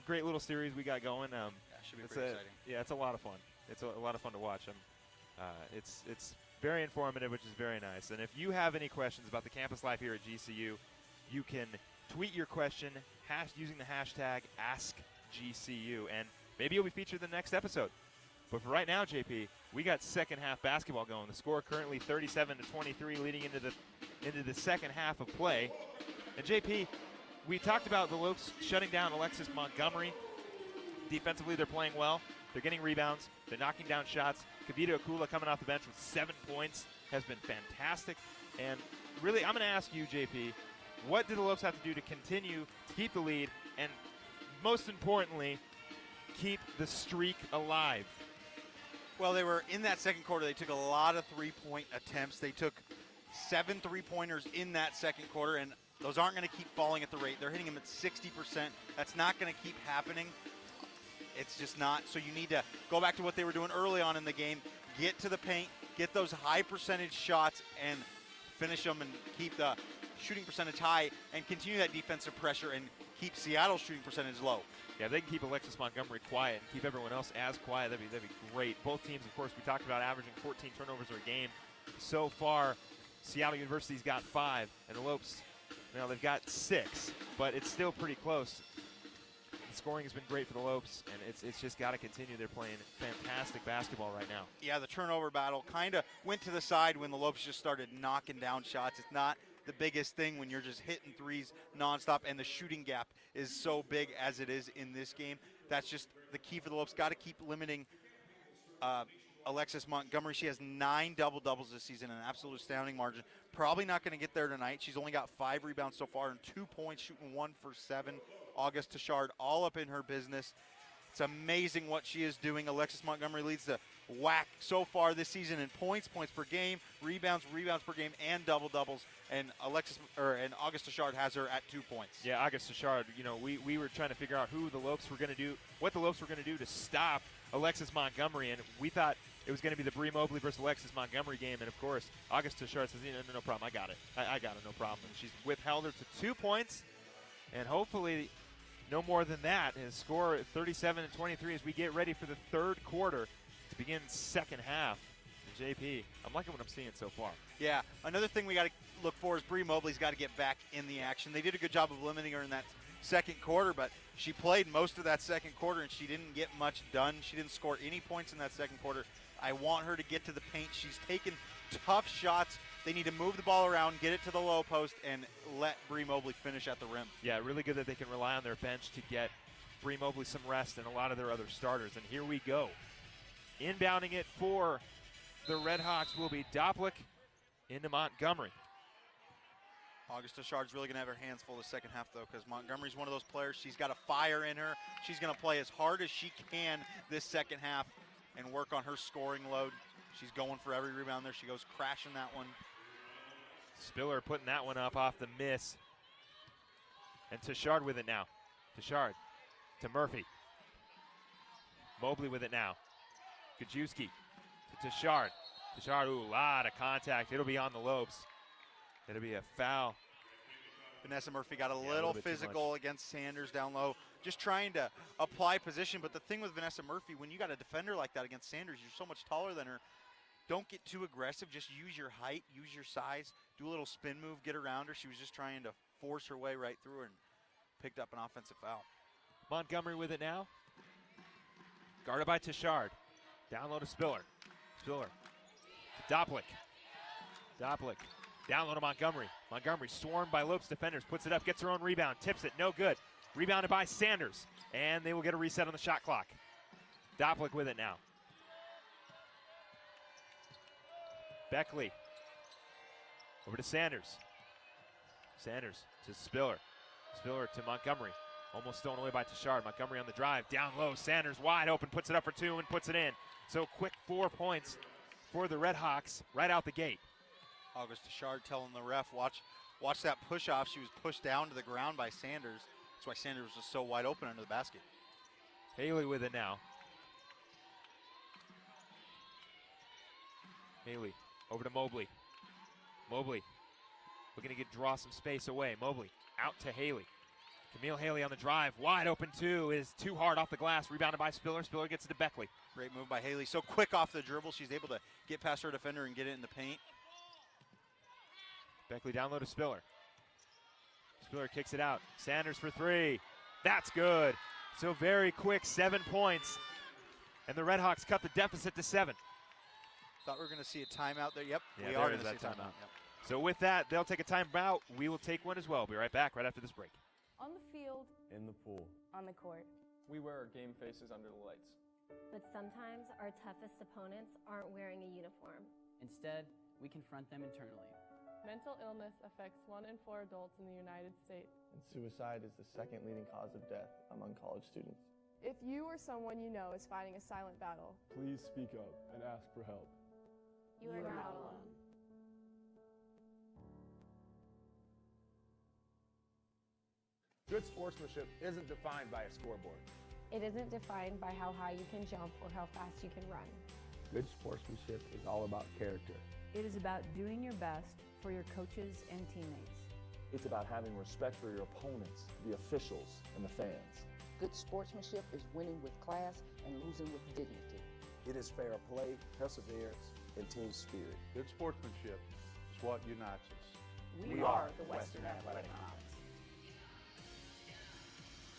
Great little series we got going. Should be it's pretty exciting. Yeah, it's a lot of fun. It's a lot of fun to watch. It's very informative, which is very nice. And if you have any questions about the campus life here at GCU, you can tweet your question using the hashtag AskGCU, and maybe you'll be featured in the next episode. But for right now, JP, we got second half basketball going. The score currently 37-23, leading into the second half of play. And JP, we talked about the Lokes shutting down Alexis Montgomery. Defensively, they're playing well. They're getting rebounds. They're knocking down shots. Kavita Akula coming off the bench with 7 points has been fantastic. And really, I'm going to ask you, JP, what do the Lopes have to do to continue to keep the lead and, most importantly, keep the streak alive? Well, they were in that second quarter. They took a lot of three-point attempts. They took 7 three-pointers in that second quarter, and those aren't going to keep falling at the rate. They're hitting them at 60%. That's not going to keep happening. It's just not. So you need to go back to what they were doing early on in the game, get to the paint, get those high percentage shots, and finish them and keep the shooting percentage high and continue that defensive pressure and keep Seattle's shooting percentage low. Yeah, if they can keep Alexis Montgomery quiet and keep everyone else as quiet, that'd be great. Both teams, of course, we talked about averaging 14 turnovers a game. So far, Seattle University's got 5, and the Lopes, they've got 6, but it's still pretty close. The scoring has been great for the Lopes, and it's just got to continue. They're playing fantastic basketball right now. Yeah, the turnover battle kind of went to the side when the Lopes just started knocking down shots. It's not the biggest thing when you're just hitting threes nonstop, and the shooting gap is so big as it is in this game. That's just the key for the Lopes. Got to keep limiting Alexis Montgomery. She has 9 double-doubles this season, an absolute astounding margin. Probably not going to get there tonight. She's only got 5 rebounds so far and 2 points, shooting 1 for 7. August Tashard all up in her business. It's amazing what she is doing. Alexis Montgomery leads the WAC so far this season in points per game, rebounds per game, and double-doubles. And August Tashard has her at 2 points. Yeah, August Tashard, we were trying to figure out what the Lopes were going to do to stop Alexis Montgomery, and we thought it was going to be the Bree Mobley versus Alexis Montgomery game, and of course, August Tashard says, no problem, I got it. I got it, no problem. And she's withheld her to 2 points, and hopefully no more than that. His score 37-23 as we get ready for the third quarter to begin second half. JP, I'm liking what I'm seeing so far. Yeah, another thing we got to look for is Bree Mobley's got to get back in the action. They did a good job of limiting her in that second quarter, but she played most of that second quarter and she didn't get much done. She didn't score any points in that second quarter. I want her to get to the paint. She's taken tough shots. They need to move the ball around, get it to the low post, and let Bree Mobley finish at the rim. Yeah, really good that they can rely on their bench to get Bree Mobley some rest and a lot of their other starters. And here we go. Inbounding it for the Red Hawks will be Doplick into Montgomery. August Tashard's really going to have her hands full the second half, though, because Montgomery's one of those players. She's got a fire in her. She's going to play as hard as she can this second half and work on her scoring load. She's going for every rebound there. She goes crashing that one. Spiller putting that one up off the miss. And Tashard with it now. Tashard to Murphy. Mobley with it now. Gajewski to Tashard. Tashard, ooh, a lot of contact. It'll be on the Lopes. It'll be a foul. Vanessa Murphy got a little physical against Sanders down low, just trying to apply position. But the thing with Vanessa Murphy, when you got a defender like that against Sanders, you're so much taller than her. Don't get too aggressive. Just use your height, use your size, do a little spin move, get around her. She was just trying to force her way right through her and picked up an offensive foul. Montgomery with it now. Guarded by Tashard. Down low to Spiller. Spiller to Doplick. Doplick. Down low to Montgomery. Montgomery swarmed by Lopes defenders. Puts it up, gets her own rebound, tips it, no good. Rebounded by Sanders. And they will get a reset on the shot clock. Doplick with it now. Beckley. Over to Sanders. Sanders to Spiller. Spiller to Montgomery. Almost stolen away by Tashard. Montgomery on the drive. Down low. Sanders wide open. Puts it up for 2 and puts it in. So quick 4 points for the Red Hawks right out the gate. August Tashard telling the ref, watch that push off. She was pushed down to the ground by Sanders. That's why Sanders was so wide open under the basket. Haley with it now. Haley over to Mobley. Mobley looking to draw some space away. Mobley out to Haley. Camille Haley on the drive. Wide open 2 is too hard off the glass. Rebounded by Spiller. Spiller gets it to Beckley. Great move by Haley. So quick off the dribble. She's able to get past her defender and get it in the paint. Beckley down low to Spiller. Spiller kicks it out. Sanders for 3. That's good. So very quick, 7 points. And the Red Hawks cut the deficit to 7. Thought we were going to see a timeout there. Yep, yeah, we are going to see a timeout. Yep. So with that, they'll take a timeout. We will take one as well. Be right back right after this break. On the field. In the pool. On the court. We wear our game faces under the lights. But sometimes our toughest opponents aren't wearing a uniform. Instead, we confront them internally. Mental illness affects 1 in 4 adults in the United States. And suicide is the second leading cause of death among college students. If you or someone you know is fighting a silent battle, Please speak up and ask for help. You are not alone. Good sportsmanship isn't defined by a scoreboard. It isn't defined by how high you can jump or how fast you can run. Good sportsmanship is all about character. It is about doing your best for your coaches and teammates. It's about having respect for your opponents, the officials, and the fans. Good sportsmanship is winning with class and losing with dignity. It is fair play, perseverance, and team spirit. Good sportsmanship is what unites us. We are the Western Athletic Conference.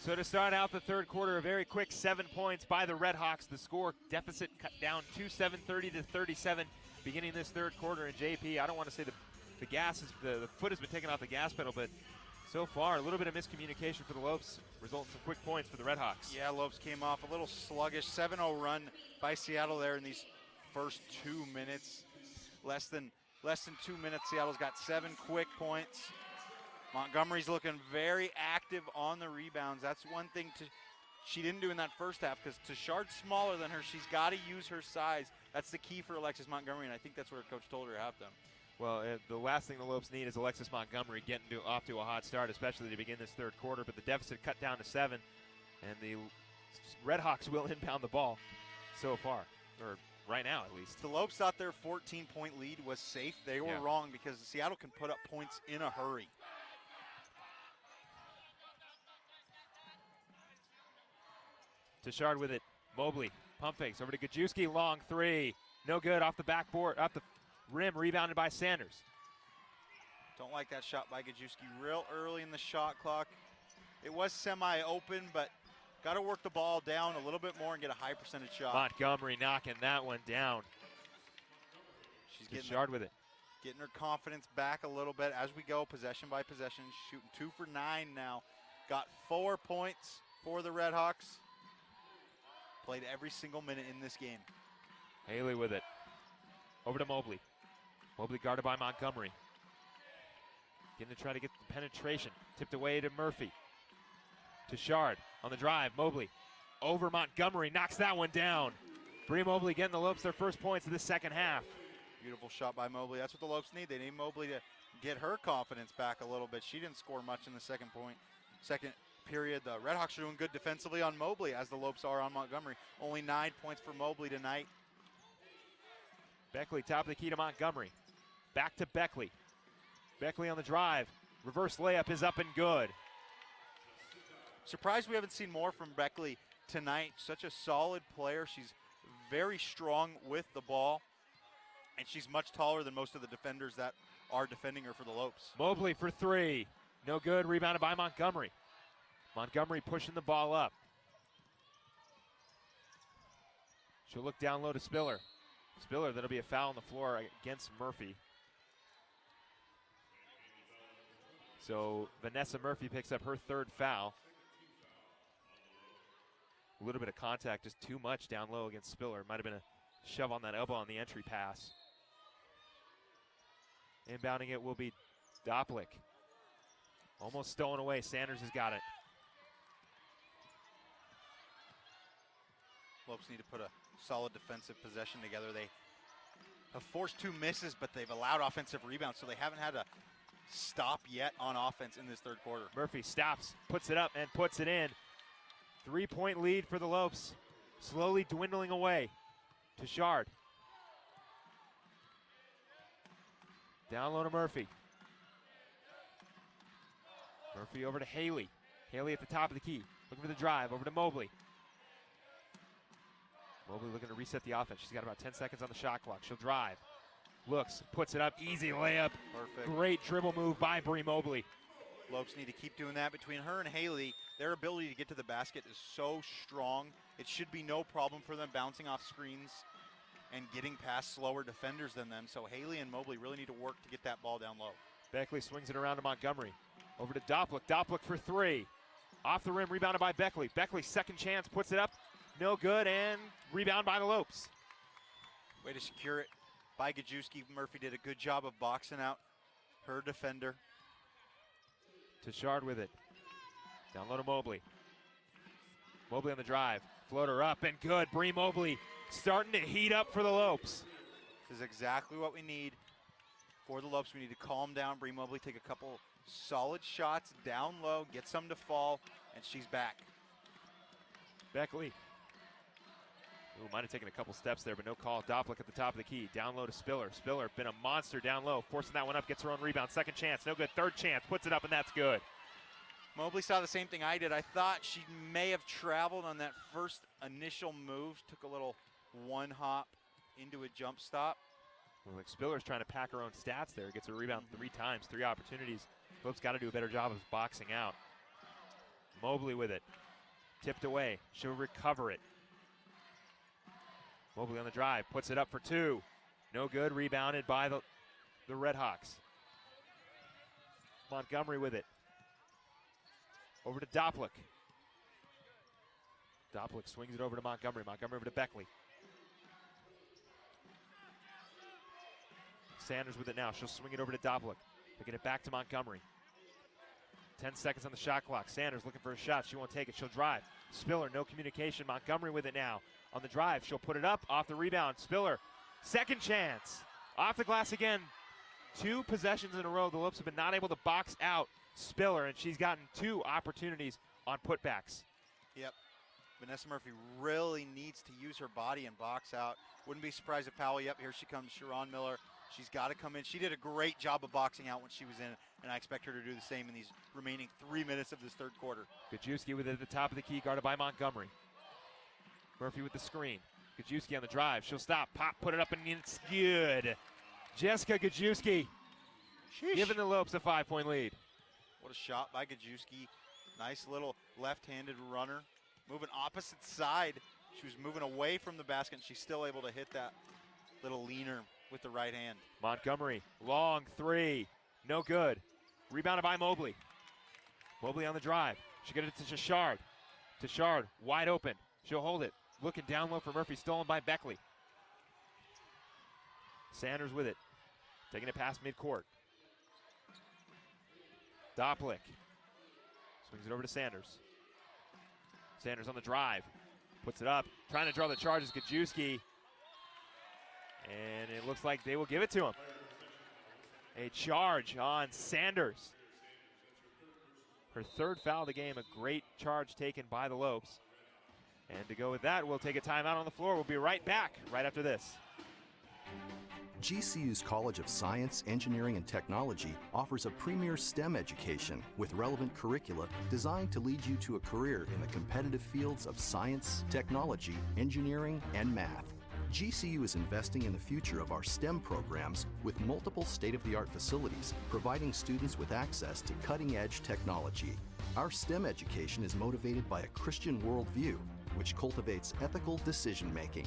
So to start out the third quarter, a very quick 7 points by the Redhawks. The score deficit cut down to 30 to 37 beginning this third quarter. And JP, I don't want to say the gas is the foot has been taken off the gas pedal, but so far a little bit of miscommunication for the Lopes, resulting in some quick points for the Redhawks. Yeah, Lopes came off a little sluggish. 7-0 run by Seattle there in these first 2 minutes. Less than 2 minutes, Seattle's got 7 quick points. Montgomery's looking very active on the rebounds. That's one thing she didn't do in that first half, because Tashard's smaller than her. She's got to use her size. That's the key for Alexis Montgomery, and I think that's what her coach told her at halftime. Well, the last thing the Lopes need is Alexis Montgomery getting off to a hot start, especially to begin this third quarter. But the deficit cut down to 7, and the Redhawks will inbound the ball so far, or right now at least. The Lopes thought their 14-point lead was safe. They were wrong, because Seattle can put up points in a hurry. Tashard with it. Mobley, pump fakes over to Gajewski. Long three. No good, off the backboard, off the rim, rebounded by Sanders. Don't like that shot by Gajewski real early in the shot clock. It was semi-open, but got to work the ball down a little bit more and get a high percentage shot. Montgomery knocking that one down. She's Tashard with it. Getting her confidence back a little bit as we go, possession by possession. Shooting 2 for 9 now. Got 4 points for the Redhawks. Played every single minute in this game. Haley with it. Over to Mobley. Mobley guarded by Montgomery. Getting to try to get the penetration. Tipped away to Murphy. Tashard on the drive. Mobley over Montgomery. Knocks that one down. Bree Mobley getting the Lopes their first points of the second half. Beautiful shot by Mobley. That's what the Lopes need. They need Mobley to get her confidence back a little bit. She didn't score much in the second period. The Redhawks are doing good defensively on Mobley, as the Lopes are on Montgomery. Only 9 points for Mobley tonight. Beckley, top of the key to Montgomery. Back to Beckley. Beckley on the drive. Reverse layup is up and good. Surprised we haven't seen more from Beckley tonight. Such a solid player. She's very strong with the ball, and she's much taller than most of the defenders that are defending her for the Lopes. Mobley for 3. No good. Rebounded by Montgomery. Montgomery pushing the ball up. She'll look down low to Spiller. Spiller, that'll be a foul on the floor against Murphy. So Vanessa Murphy picks up her 3rd foul. A little bit of contact, just too much down low against Spiller. Might have been a shove on that elbow on the entry pass. Inbounding it will be Doplick. Almost stolen away. Sanders has got it. Lopes need to put a solid defensive possession together. They have forced 2 misses, but they've allowed offensive rebounds, so they haven't had a stop yet on offense in this third quarter. Murphy stops, puts it up, and puts it in. 3-point lead for the Lopes. Slowly dwindling away. Tashard. Down low to Murphy. Murphy over to Haley. Haley at the top of the key. Looking for the drive. Over to Mobley. Mobley looking to reset the offense. She's got about 10 seconds on the shot clock. She'll drive. Looks, puts it up. Easy layup. Perfect. Great dribble move by Bree Mobley. Lopes need to keep doing that. Between her and Haley, their ability to get to the basket is so strong. It should be no problem for them bouncing off screens and getting past slower defenders than them. So Haley and Mobley really need to work to get that ball down low. Beckley swings it around to Montgomery. Over to Doplick. Doplick for 3. Off the rim, rebounded by Beckley. Beckley, second chance, puts it up. No good, and rebound by the Lopes. Way to secure it by Gajewski. Murphy did a good job of boxing out her defender. Tashard with it. Down low to Mobley. Mobley on the drive. Floater up and good. Bree Mobley starting to heat up for the Lopes. This is exactly what we need for the Lopes. We need to calm down. Bree Mobley take a couple solid shots down low, get some to fall, and she's back. Beckley. Ooh, might have taken a couple steps there, but no call. Doplick at the top of the key. Down low to Spiller. Spiller been a monster down low, forcing that one up, gets her own rebound. Second chance, no good. Third chance, puts it up, and that's good. Mobley saw the same thing I did. I thought she may have traveled on that first initial move. Took a little one hop into a jump stop. Well, like Spiller's trying to pack her own stats there. Gets a rebound 3 times, 3 opportunities. Lopes got to do a better job of boxing out. Mobley with it. Tipped away. She'll recover it. Mobley on the drive. Puts it up for 2. No good. Rebounded by the Redhawks. Montgomery with it. Over to Doplick. Doplick swings it over to Montgomery. Montgomery over to Beckley. Sanders with it now. She'll swing it over to Doplick. Picking it back to Montgomery. 10 seconds on the shot clock. Sanders looking for a shot. She won't take it. She'll drive. Spiller, no communication. Montgomery with it now. On the drive, she'll put it up. Off the rebound. Spiller, second chance. Off the glass again. 2 possessions in a row. The Lopes have been not able to box out Spiller, and she's gotten 2 opportunities on putbacks. Yep. Vanessa Murphy really needs to use her body and box out. Wouldn't be surprised if Powell, yep, here she comes, Sharon Miller. She's got to come in. She did a great job of boxing out when she was in, and I expect her to do the same in these remaining 3 minutes of this third quarter. Gajewski with it at the top of the key, guarded by Montgomery. Murphy with the screen. Gajewski on the drive. She'll stop, pop, put it up, and it's good. Jessica Gajewski giving the Lopes a 5-point lead. What a shot by Gajewski. Nice little left-handed runner. Moving opposite side. She was moving away from the basket, and she's still able to hit that little leaner with the right hand. Montgomery, long 3. No good. Rebounded by Mobley. Mobley on the drive. She get it to Tashard. Tashard wide open. She'll hold it. Looking down low for Murphy. Stolen by Beckley. Sanders with it. Taking it past midcourt. Doplick swings it over to Sanders. Sanders on the drive. Puts it up. Trying to draw the charges. Gajewski. And it looks like they will give it to him. A charge on Sanders. Her 3rd foul of the game. A great charge taken by the Lopes. And to go with that, we'll take a timeout on the floor. We'll be right back right after this. GCU's College of Science, Engineering, and Technology offers a premier STEM education with relevant curricula designed to lead you to a career in the competitive fields of science, technology, engineering, and math. GCU is investing in the future of our STEM programs with multiple state-of-the-art facilities, providing students with access to cutting-edge technology. Our STEM education is motivated by a Christian worldview, which cultivates ethical decision-making.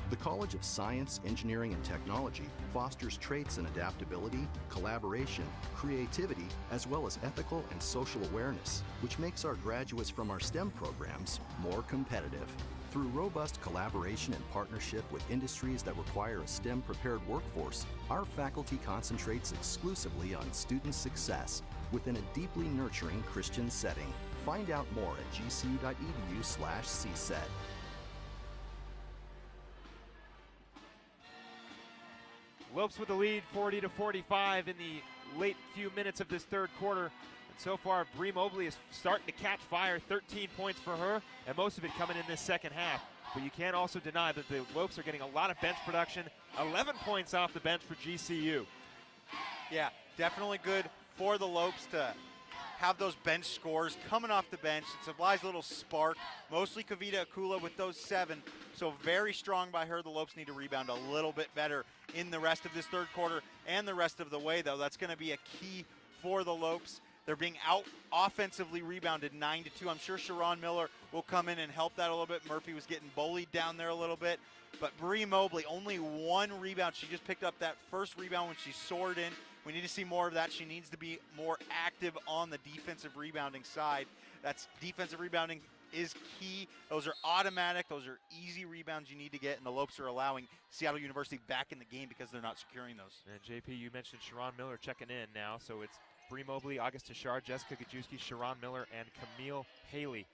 The College of Science, Engineering, and Technology fosters traits in adaptability, collaboration, creativity, as well as ethical and social awareness, which makes our graduates from our STEM programs more competitive. Through robust collaboration and partnership with industries that require a STEM-prepared workforce, our faculty concentrates exclusively on student success within a deeply nurturing Christian setting. Find out more at gcu.edu/CSET. Lopes with the lead, 40-45 in the late few minutes of this third quarter. And so far, Bree Mobley is starting to catch fire. 13 points for her, and most of it coming in this second half. But you can't also deny that the Lopes are getting a lot of bench production. 11 points off the bench for GCU. Yeah, definitely good for the Lopes to have those bench scores coming off the bench. It supplies a little spark. Mostly Kavita Akula with those 7. So very strong by her. The Lopes need to rebound a little bit better in the rest of this third quarter and the rest of the way, though. That's going to be a key for the Lopes. They're being out offensively rebounded 9-2. I'm sure Sharon Miller will come in and help that a little bit. Murphy was getting bullied down there a little bit. But Bree Mobley, only 1 rebound. She just picked up that first rebound when she soared in. We need to see more of that. She needs to be more active on the defensive rebounding side. That's defensive rebounding is key. Those are automatic. Those are easy rebounds you need to get, and the Lopes are allowing Seattle University back in the game because they're not securing those. And JP, you mentioned Sharon Miller checking in now, so it's Bree Mobley, August Tashard, Jessica Gajewski, Sharon Miller, and Camille Haley.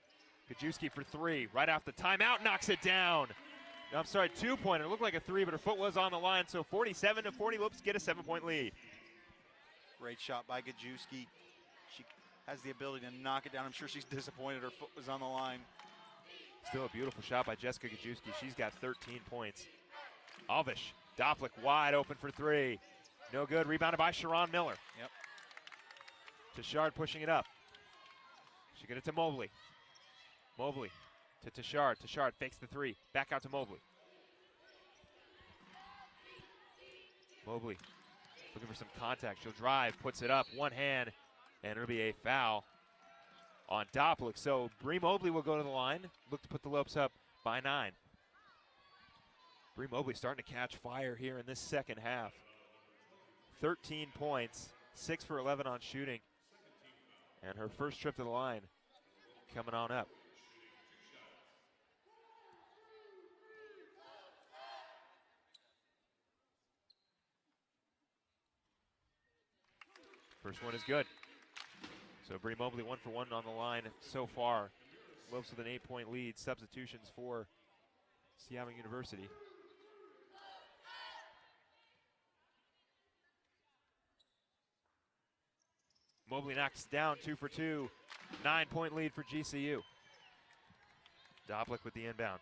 Gajewski for three, right off the timeout, knocks it down. I'm sorry, 2-pointer. It looked like a three, but her foot was on the line, so 47-40, Lopes get a 7-point lead. Great shot by Gajewski. She has the ability to knock it down. I'm sure she's disappointed her foot was on the line. Still a beautiful shot by Jessica Gajewski. She's got 13 points. Alvish, Doplick wide open for three. No good, rebounded by Sharon Miller. Yep. Tashard pushing it up. She get it to Mobley. Mobley to Tashard. Tashard fakes the three. Back out to Mobley. Mobley looking for some contact. She'll drive, puts it up, one hand, and it'll be a foul on Doplick. So Bree Mobley will go to the line, look to put the Lopes up by 9. Bree Mobley starting to catch fire here in this second half. 13 points, 6 for 11 on shooting, and her first trip to the line coming on up. First one is good. So Bree Mobley 1 for 1 on the line so far. Lopes with an 8-point lead. Substitutions for Seattle University. Mobley knocks down 2 for 2. 9-point lead for GCU. Doplick with the inbound.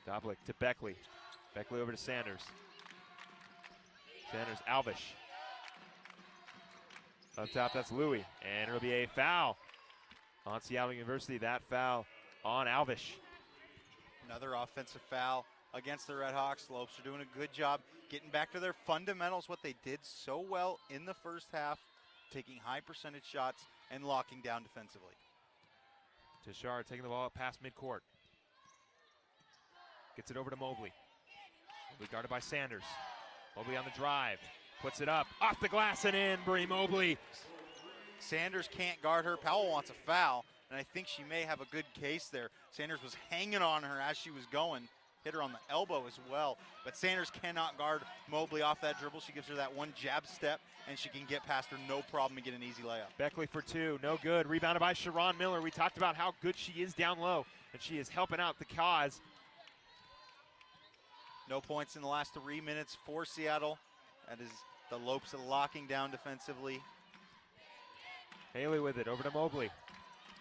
Doplick to Beckley. Beckley over to Sanders. Sanders, Alvish. Up top, that's Louis, and it'll be a foul on Seattle University. That foul on Alvish. Another offensive foul against the Redhawks. Lopes are doing a good job getting back to their fundamentals, what they did so well in the first half, taking high percentage shots and locking down defensively. Tashard taking the ball up past midcourt. Gets it over to Mobley. Mobley guarded by Sanders. Mobley on the drive. Puts it up, off the glass and in, Bree Mobley. Sanders can't guard her. Powell wants a foul, and I think she may have a good case there. Sanders was hanging on her as she was going, hit her on the elbow as well. But Sanders cannot guard Mobley off that dribble. She gives her that one jab step, and she can get past her no problem and get an easy layup. Beckley for 2, no good. Rebounded by Sharon Miller. We talked about how good she is down low, and she is helping out the cause. No points in the last 3 minutes for Seattle. That is the Lopes locking down defensively. Haley with it, over to Mobley.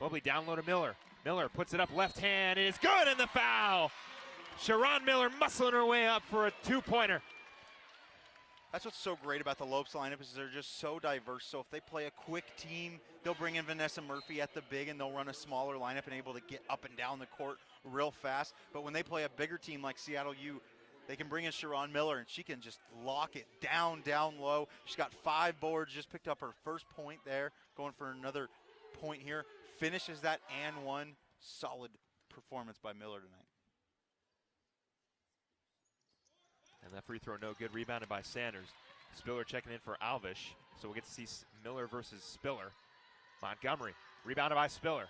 Mobley down low to Miller. Miller puts it up left hand, it is good, and the foul! Sharon Miller muscling her way up for a 2-pointer. That's what's so great about the Lopes lineup is they're just so diverse. So if they play a quick team, they'll bring in Vanessa Murphy at the big and they'll run a smaller lineup and able to get up and down the court real fast. But when they play a bigger team like Seattle U, they can bring in Sharon Miller, and she can just lock it down low. She's got 5 boards, just picked up her first point there, going for another point here. Finishes that and one. Solid performance by Miller tonight. And that free throw no good, rebounded by Sanders. Spiller checking in for Alvish, so we'll get to see Miller versus Spiller. Montgomery, rebounded by Spiller.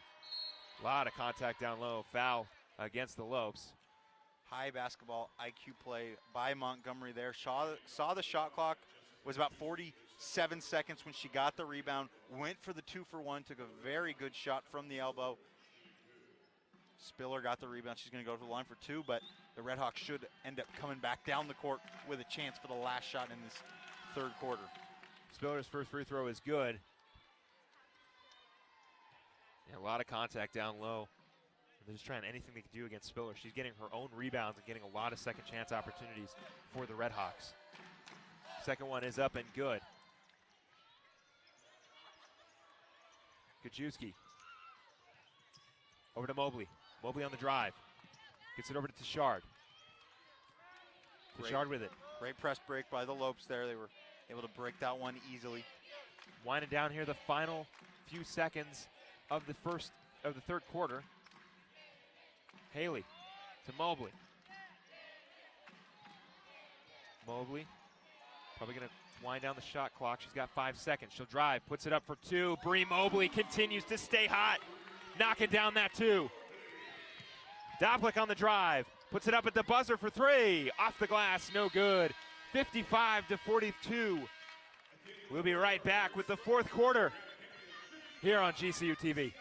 A lot of contact down low, foul against the Lopes. High basketball IQ play by Montgomery there. Saw the shot clock was about 47 seconds when she got the rebound. Went for the 2-for-1, took a very good shot from the elbow. Spiller got the rebound. She's going to go to the line for 2, but the Redhawks should end up coming back down the court with a chance for the last shot in this third quarter. Spiller's first free throw is good. Yeah, a lot of contact down low. They're just trying anything they can do against Spiller. She's getting her own rebounds and getting a lot of second chance opportunities for the Redhawks. Second one is up and good. Gajewski. Over to Mobley. Mobley on the drive. Gets it over to Tashard. Tashard with it. Great press break by the Lopes there. They were able to break that one easily. Winding down here the final few seconds of the third quarter. Haley to Mobley. Mobley Probably going to wind down the shot clock. She's got 5 seconds. She'll drive, puts it up for 2. Bree Mobley continues to stay hot, knocking down that 2. Doplick on the drive, puts it up at the buzzer for 3. Off the glass, no good. 55-42. We'll be right back with the fourth quarter here on GCU TV.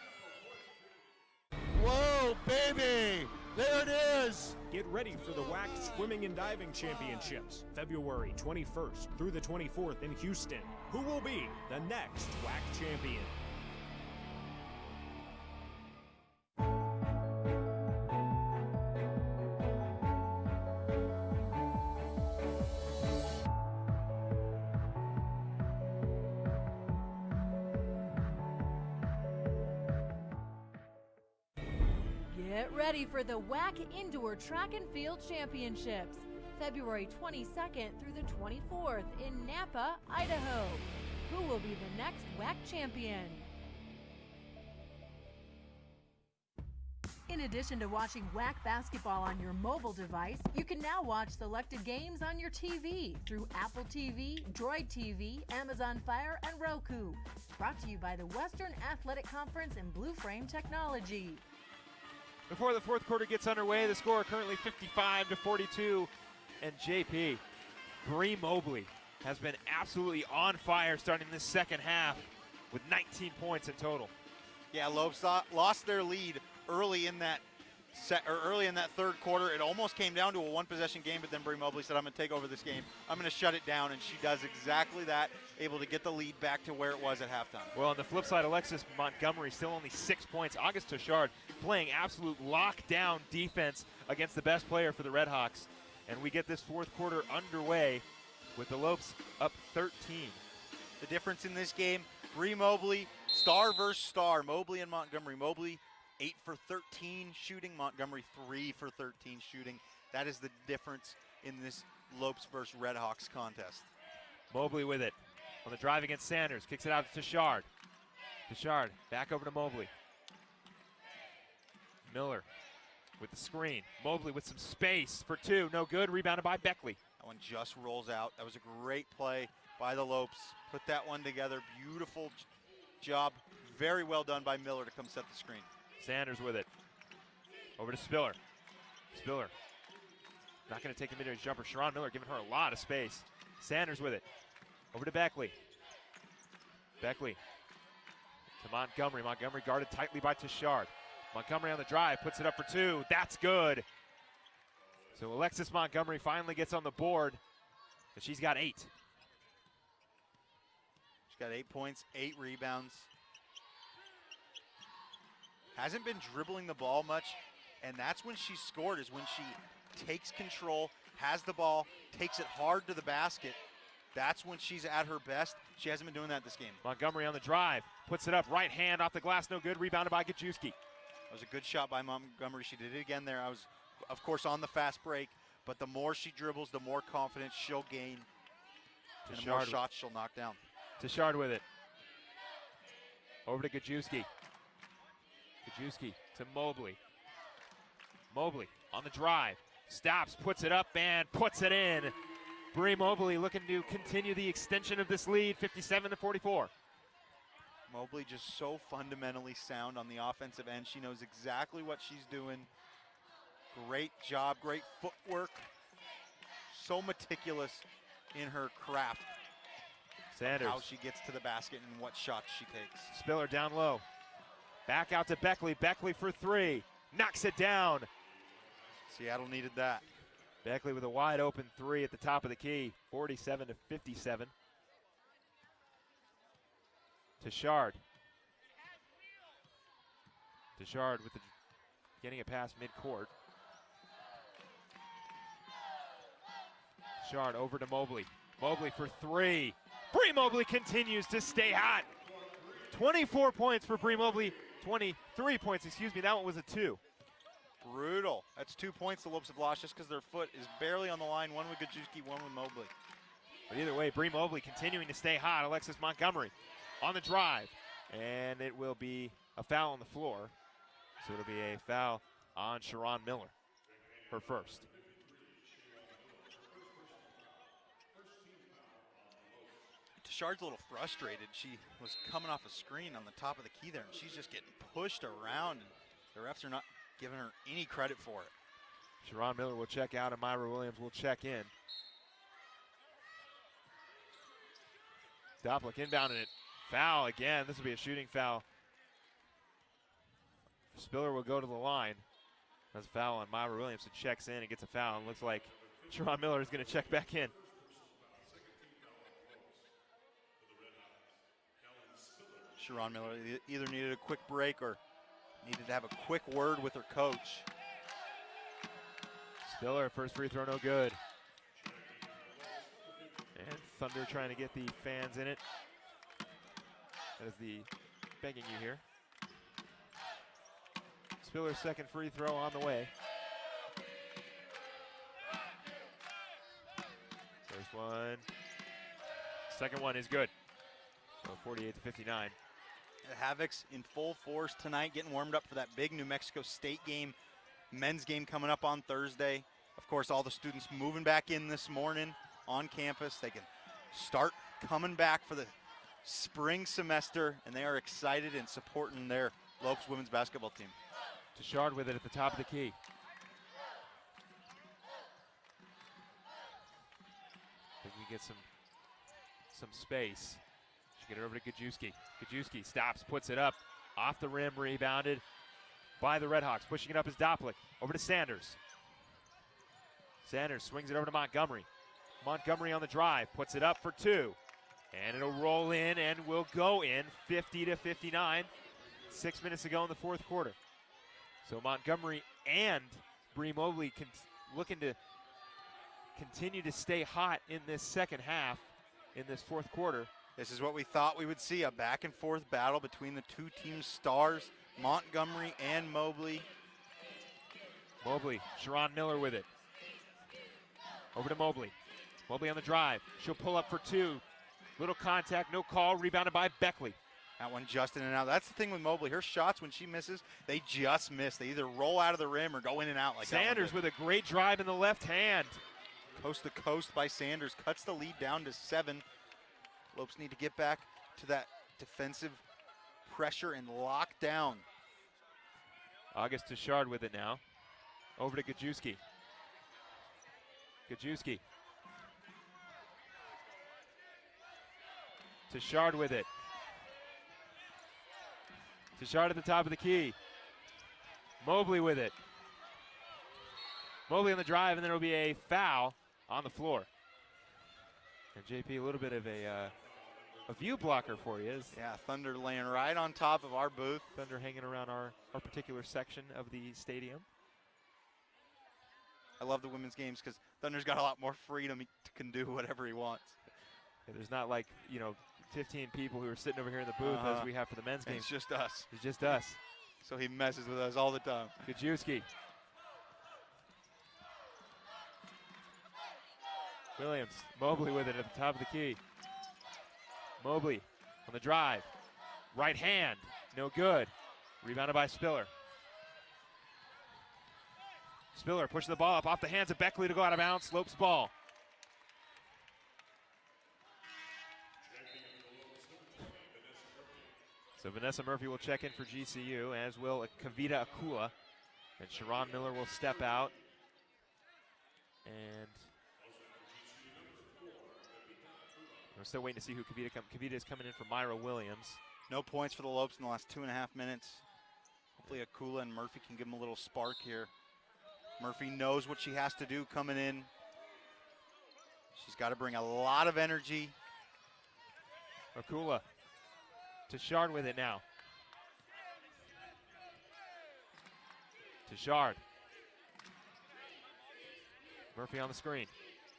Whoa, baby! There it is! Get ready for the WAC Swimming and Diving Championships, February 21st through the 24th in Houston. Who will be the next WAC champion? Get ready for the WAC Indoor Track and Field Championships, February 22nd through the 24th in Nampa, Idaho. Who will be the next WAC champion? In addition to watching WAC basketball on your mobile device, you can now watch selected games on your TV through Apple TV, Droid TV, Amazon Fire, and Roku. Brought to you by the Western Athletic Conference and Blue Frame Technology. Before the fourth quarter gets underway, the score currently 55-42. And JP, Bree Mobley has been absolutely on fire starting this second half with 19 points in total. Yeah, Lopes lost their lead early in that third quarter. It almost came down to a one-possession game, but then Bree Mobley said, I'm going to take over this game. I'm going to shut it down, and she does exactly that, able to get the lead back to where it was at halftime. Well, on the flip side, Alexis Montgomery still only 6 points. August Touchard playing absolute lockdown defense against the best player for the Redhawks. And we get this fourth quarter underway with the Lopes up 13. The difference in this game, Bree Mobley, star versus star. Mobley and Montgomery. Mobley 8 for 13 shooting, Montgomery 3 for 13 shooting. That is the difference in this Lopes versus Redhawks contest. Mobley with it on the drive against Sanders, kicks it out to Touchard. Touchard back over to Mobley. Miller with the screen. Mobley with some space for 2, no good, rebounded by Beckley. That one just rolls out. That was a great play by the Lopes. Put that one together, beautiful job. Very well done by Miller to come set the screen. Sanders with it. Over to Spiller. Spiller not going to take the mid-range jumper. Sharon Miller giving her a lot of space. Sanders with it. Over to Beckley. Beckley to Montgomery. Montgomery guarded tightly by Touchard. Montgomery on the drive, puts it up for 2. That's good. So Alexis Montgomery finally gets on the board, but she's got 8. She's got 8 points, 8 rebounds. Hasn't been dribbling the ball much, and that's when she scored, is when she takes control, has the ball, takes it hard to the basket. That's when she's at her best. She hasn't been doing that this game. Montgomery on the drive, puts it up, right hand off the glass, no good, rebounded by Gajewski. That was a good shot by Montgomery. She did it again there. I was, of course, on the fast break, but the more she dribbles, the more confidence she'll gain, and the more shots she'll knock down. Touchard with it. Over to Gajewski. Gajewski to Mobley. Mobley on the drive. Stops, puts it up, and puts it in. Bree Mobley looking to continue the extension of this lead, 57-44. Mobley just so fundamentally sound on the offensive end. She knows exactly what she's doing. Great job, great footwork. So meticulous in her craft. Sanders. How she gets to the basket and what shots she takes. Spiller down low. Back out to Beckley. Beckley for 3. Knocks it down. Seattle needed that. Beckley with a wide open 3 at the top of the key. 47-57. Touchard. Touchard with getting a pass midcourt. Touchard over to Mobley. Mobley for 3. Bree Mobley continues to stay hot. 24 points for Bree Mobley. 23 points, excuse me. That one was a 2. Brutal. That's 2 points the Lopes have lost just because their foot is barely on the line. One with Gajewski, one with Mobley. But either way, Bree Mobley continuing to stay hot. Alexis Montgomery on the drive. And it will be a foul on the floor. So it'll be a foul on Sharon Miller, her first. Shard's a little frustrated. She was coming off a screen on the top of the key there, and she's just getting pushed around, and the refs are not giving her any credit for it. Sharon Miller will check out, and Myra Williams will check in. Doplick inbounding it. Foul again. This will be a shooting foul. Spiller will go to the line. That's a foul on Myra Williams, who checks in and gets a foul. And looks like Sharon Miller is going to check back in. Sharon Miller either needed a quick break or needed to have a quick word with her coach. Spiller, first free throw, no good. And Thunder trying to get the fans in it. That is the begging you here. Spiller's second free throw on the way. First one. Second one is good. So 48-59. The Havocs in full force tonight, getting warmed up for that big New Mexico State game, men's game coming up on Thursday. Of course, all the students moving back in this morning on campus. They can start coming back for the spring semester, and they are excited and supporting their Lopes women's basketball team. Tashard with it at the top of the key. If we get some space. Get it over to Gajewski. Gajewski stops, puts it up, off the rim, rebounded by the Redhawks. Pushing it up is Doplick. Over to Sanders. Sanders swings it over to Montgomery. Montgomery on the drive, puts it up for two. And it'll roll in and will go in 50-59. 6 minutes to go in the fourth quarter. So Montgomery and Bree Mobley looking to continue to stay hot in this second half, in this fourth quarter. This is what we thought we would see, a back and forth battle between the two team stars, Montgomery and Mobley. Mobley, Sharon Miller with it. Over to Mobley. Mobley on the drive. She'll pull up for two. Little contact, no call, rebounded by Beckley. That one just in and out. That's the thing with Mobley. Her shots, when she misses, they just miss. They either roll out of the rim or go in and out. Like Sanders with a great drive in the left hand. Coast to coast by Sanders. Cuts the lead down to 7. Lopes need to get back to that defensive pressure and lock down. August Tashard with it now. Over to Gajewski. Gajewski. Tashard with it. Tashard at the top of the key. Mobley with it. Mobley on the drive, and then it'll be a foul on the floor. And JP, a little bit of a view blocker for you. Yeah, Thunder laying right on top of our booth. Thunder hanging around our particular section of the stadium. I love the women's games because Thunder's got a lot more freedom. He can do whatever he wants. Yeah, there's not like, 15 people who are sitting over here in the booth as we have for the men's game. It's just us. It's just us. So he messes with us all the time. Gajewski. Williams. Mobley with it at the top of the key. Mobley on the drive. Right hand. No good. Rebounded by Spiller. Spiller pushing the ball up off the hands of Beckley to go out of bounds. Lopes ball. So Vanessa Murphy will check in for GCU, as will Kavita Akula. And Sharon Miller will step out. And we're still waiting to see who Kavita is coming in for Myra Williams. No points for the Lopes in the last 2.5 minutes. Hopefully Akula and Murphy can give them a little spark here. Murphy knows what she has to do coming in. She's got to bring a lot of energy. Akula to Shard with it now. To Shard. Murphy on the screen.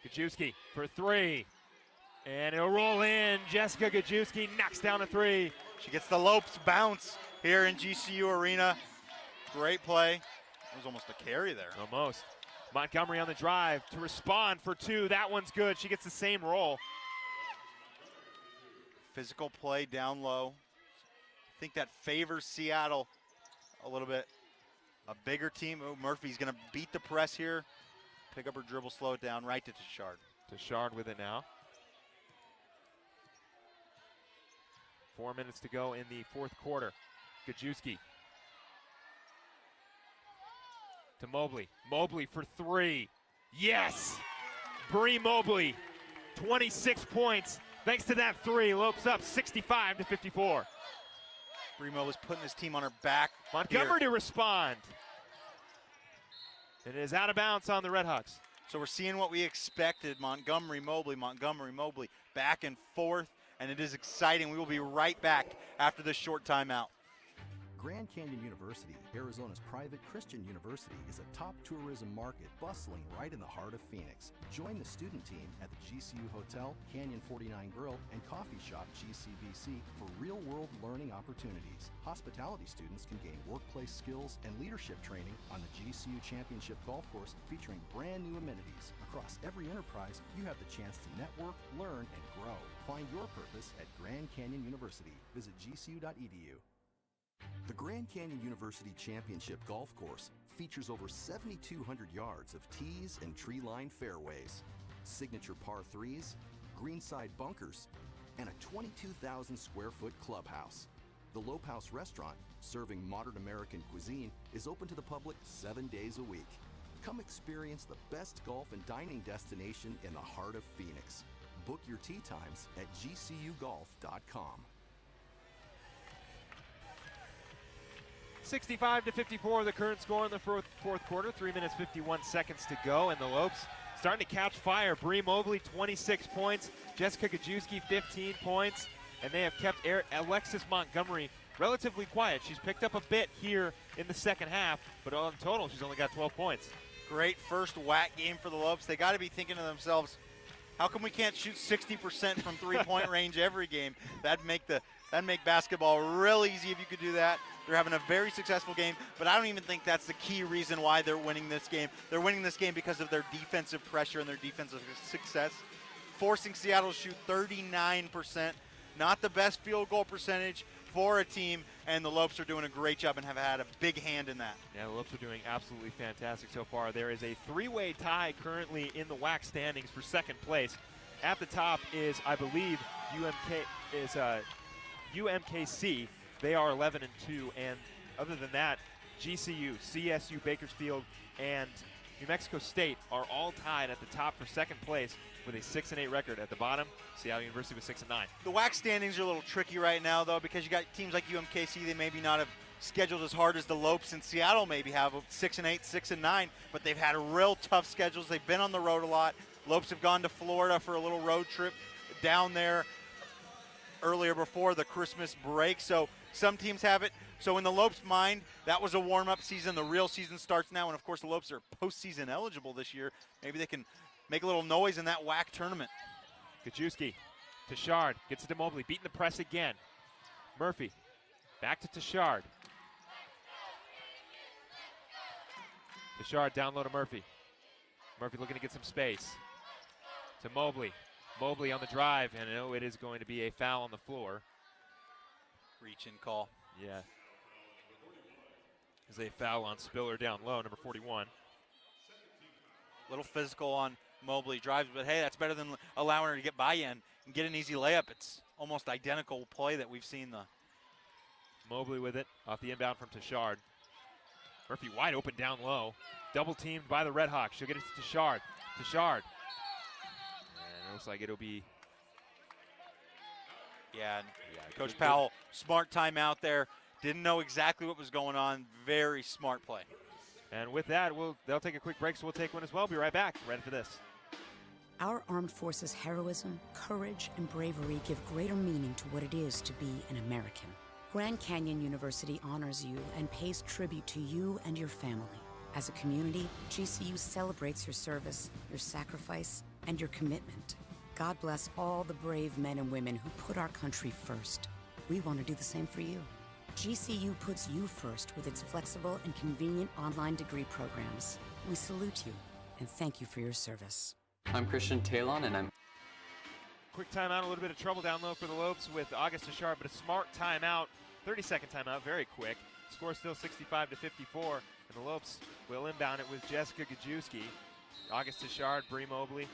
Gajewski for three. And it'll roll in. Jessica Gajewski knocks down a three. She gets the Lopes bounce here in GCU Arena. Great play. It was almost a carry there. Almost. Montgomery on the drive to respond for two. That one's good. She gets the same roll. Physical play down low. I think that favors Seattle a little bit. A bigger team. Oh, Murphy's going to beat the press here. Pick up her dribble, slow it down, right to Tashard. Tashard with it now. 4 minutes to go in the fourth quarter. Gajewski to Mobley. Mobley for three. Yes! Bree Mobley, 26 points. Thanks to that three, Lopes up 65-54. Bremo was putting his team on her back. Montgomery to respond. It is out of bounds on the Redhawks. So we're seeing what we expected. Montgomery, Mobley, back and forth, and it is exciting. We will be right back after this short timeout. Grand Canyon University, Arizona's private Christian university, is a top tourism market bustling right in the heart of Phoenix. Join the student team at the GCU Hotel, Canyon 49 Grill, and coffee shop GCBC for real-world learning opportunities. Hospitality students can gain workplace skills and leadership training on the GCU Championship Golf Course, featuring brand new amenities. Across every enterprise, you have the chance to network, learn, and grow. Find your purpose at Grand Canyon University. Visit gcu.edu. The Grand Canyon University Championship Golf Course features over 7,200 yards of tees and tree-lined fairways, signature par 3s, greenside bunkers, and a 22,000 square foot clubhouse. The Lope House restaurant, serving modern American cuisine, is open to the public 7 days a week. Come experience the best golf and dining destination in the heart of Phoenix. Book your tee times at gcugolf.com. 65-54, the current score in the fourth quarter. 3 minutes, 51 seconds to go, and the Lopes starting to catch fire. Bree Mobley, 26 points. Jessica Gajewski, 15 points. And they have kept Alexis Montgomery relatively quiet. She's picked up a bit here in the second half, but in total, she's only got 12 points. Great first WAC game for the Lopes. They got to be thinking to themselves, how come we can't shoot 60% from three-point range every game? That'd make basketball real easy if you could do that. They're having a very successful game, but I don't even think that's the key reason why they're winning this game. They're winning this game because of their defensive pressure and their defensive success, forcing Seattle to shoot 39%. Not the best field goal percentage for a team, and the Lopes are doing a great job and have had a big hand in that. Yeah, the Lopes are doing absolutely fantastic so far. There is a three-way tie currently in the WAC standings for second place. At the top is, I believe, UMKC. They are 11-2, and other than that, GCU, CSU, Bakersfield, and New Mexico State are all tied at the top for second place with a 6-8 record. At the bottom, Seattle University with 6-9. The WAC standings are a little tricky right now, though, because you got teams like UMKC. They maybe not have scheduled as hard as the Lopes and Seattle maybe have, 6-8, 6-9, but they've had real tough schedules. They've been on the road a lot. Lopes have gone to Florida for a little road trip down there earlier before the Christmas break, so some teams have it. So in the Lopes' mind, that was a warm-up season. The real season starts now, and of course the Lopes are postseason eligible this year. Maybe they can make a little noise in that WAC tournament. Gajewski to Shard, gets it to Mobley, beating the press again. Murphy, back to Tashard. Tashard down low to Murphy. Murphy looking to get some space. To Mobley. Mobley on the drive, and it is going to be a foul on the floor. Reach and call. Yeah. There's a foul on Spiller down low, number 41. Little physical on Mobley, drives, but hey, that's better than allowing her to get by you and get an easy layup. It's almost identical play that we've seen. Mobley with it, off the inbound from Tashard. Murphy wide open down low. Double teamed by the Redhawks. She'll get it to Tashard. Tashard. And it looks like it'll be. Yeah, Coach Powell, smart timeout there. Didn't know exactly what was going on. Very smart play. And with that, they'll take a quick break, so we'll take one as well. Be right back, right after this. Our armed forces' heroism, courage, and bravery give greater meaning to what it is to be an American. Grand Canyon University honors you and pays tribute to you and your family. As a community, GCU celebrates your service, your sacrifice, and your commitment. God bless all the brave men and women who put our country first. We want to do the same for you. GCU puts you first with its flexible and convenient online degree programs. We salute you and thank you for your service. I'm Christian Talon, and I'm... Quick timeout, a little bit of trouble down low for the Lopes with August Tashard, but a smart timeout, 30-second timeout, very quick. Score still 65-54, and the Lopes will inbound it with Jessica Gajewski. August Tashard, Bree Mobley.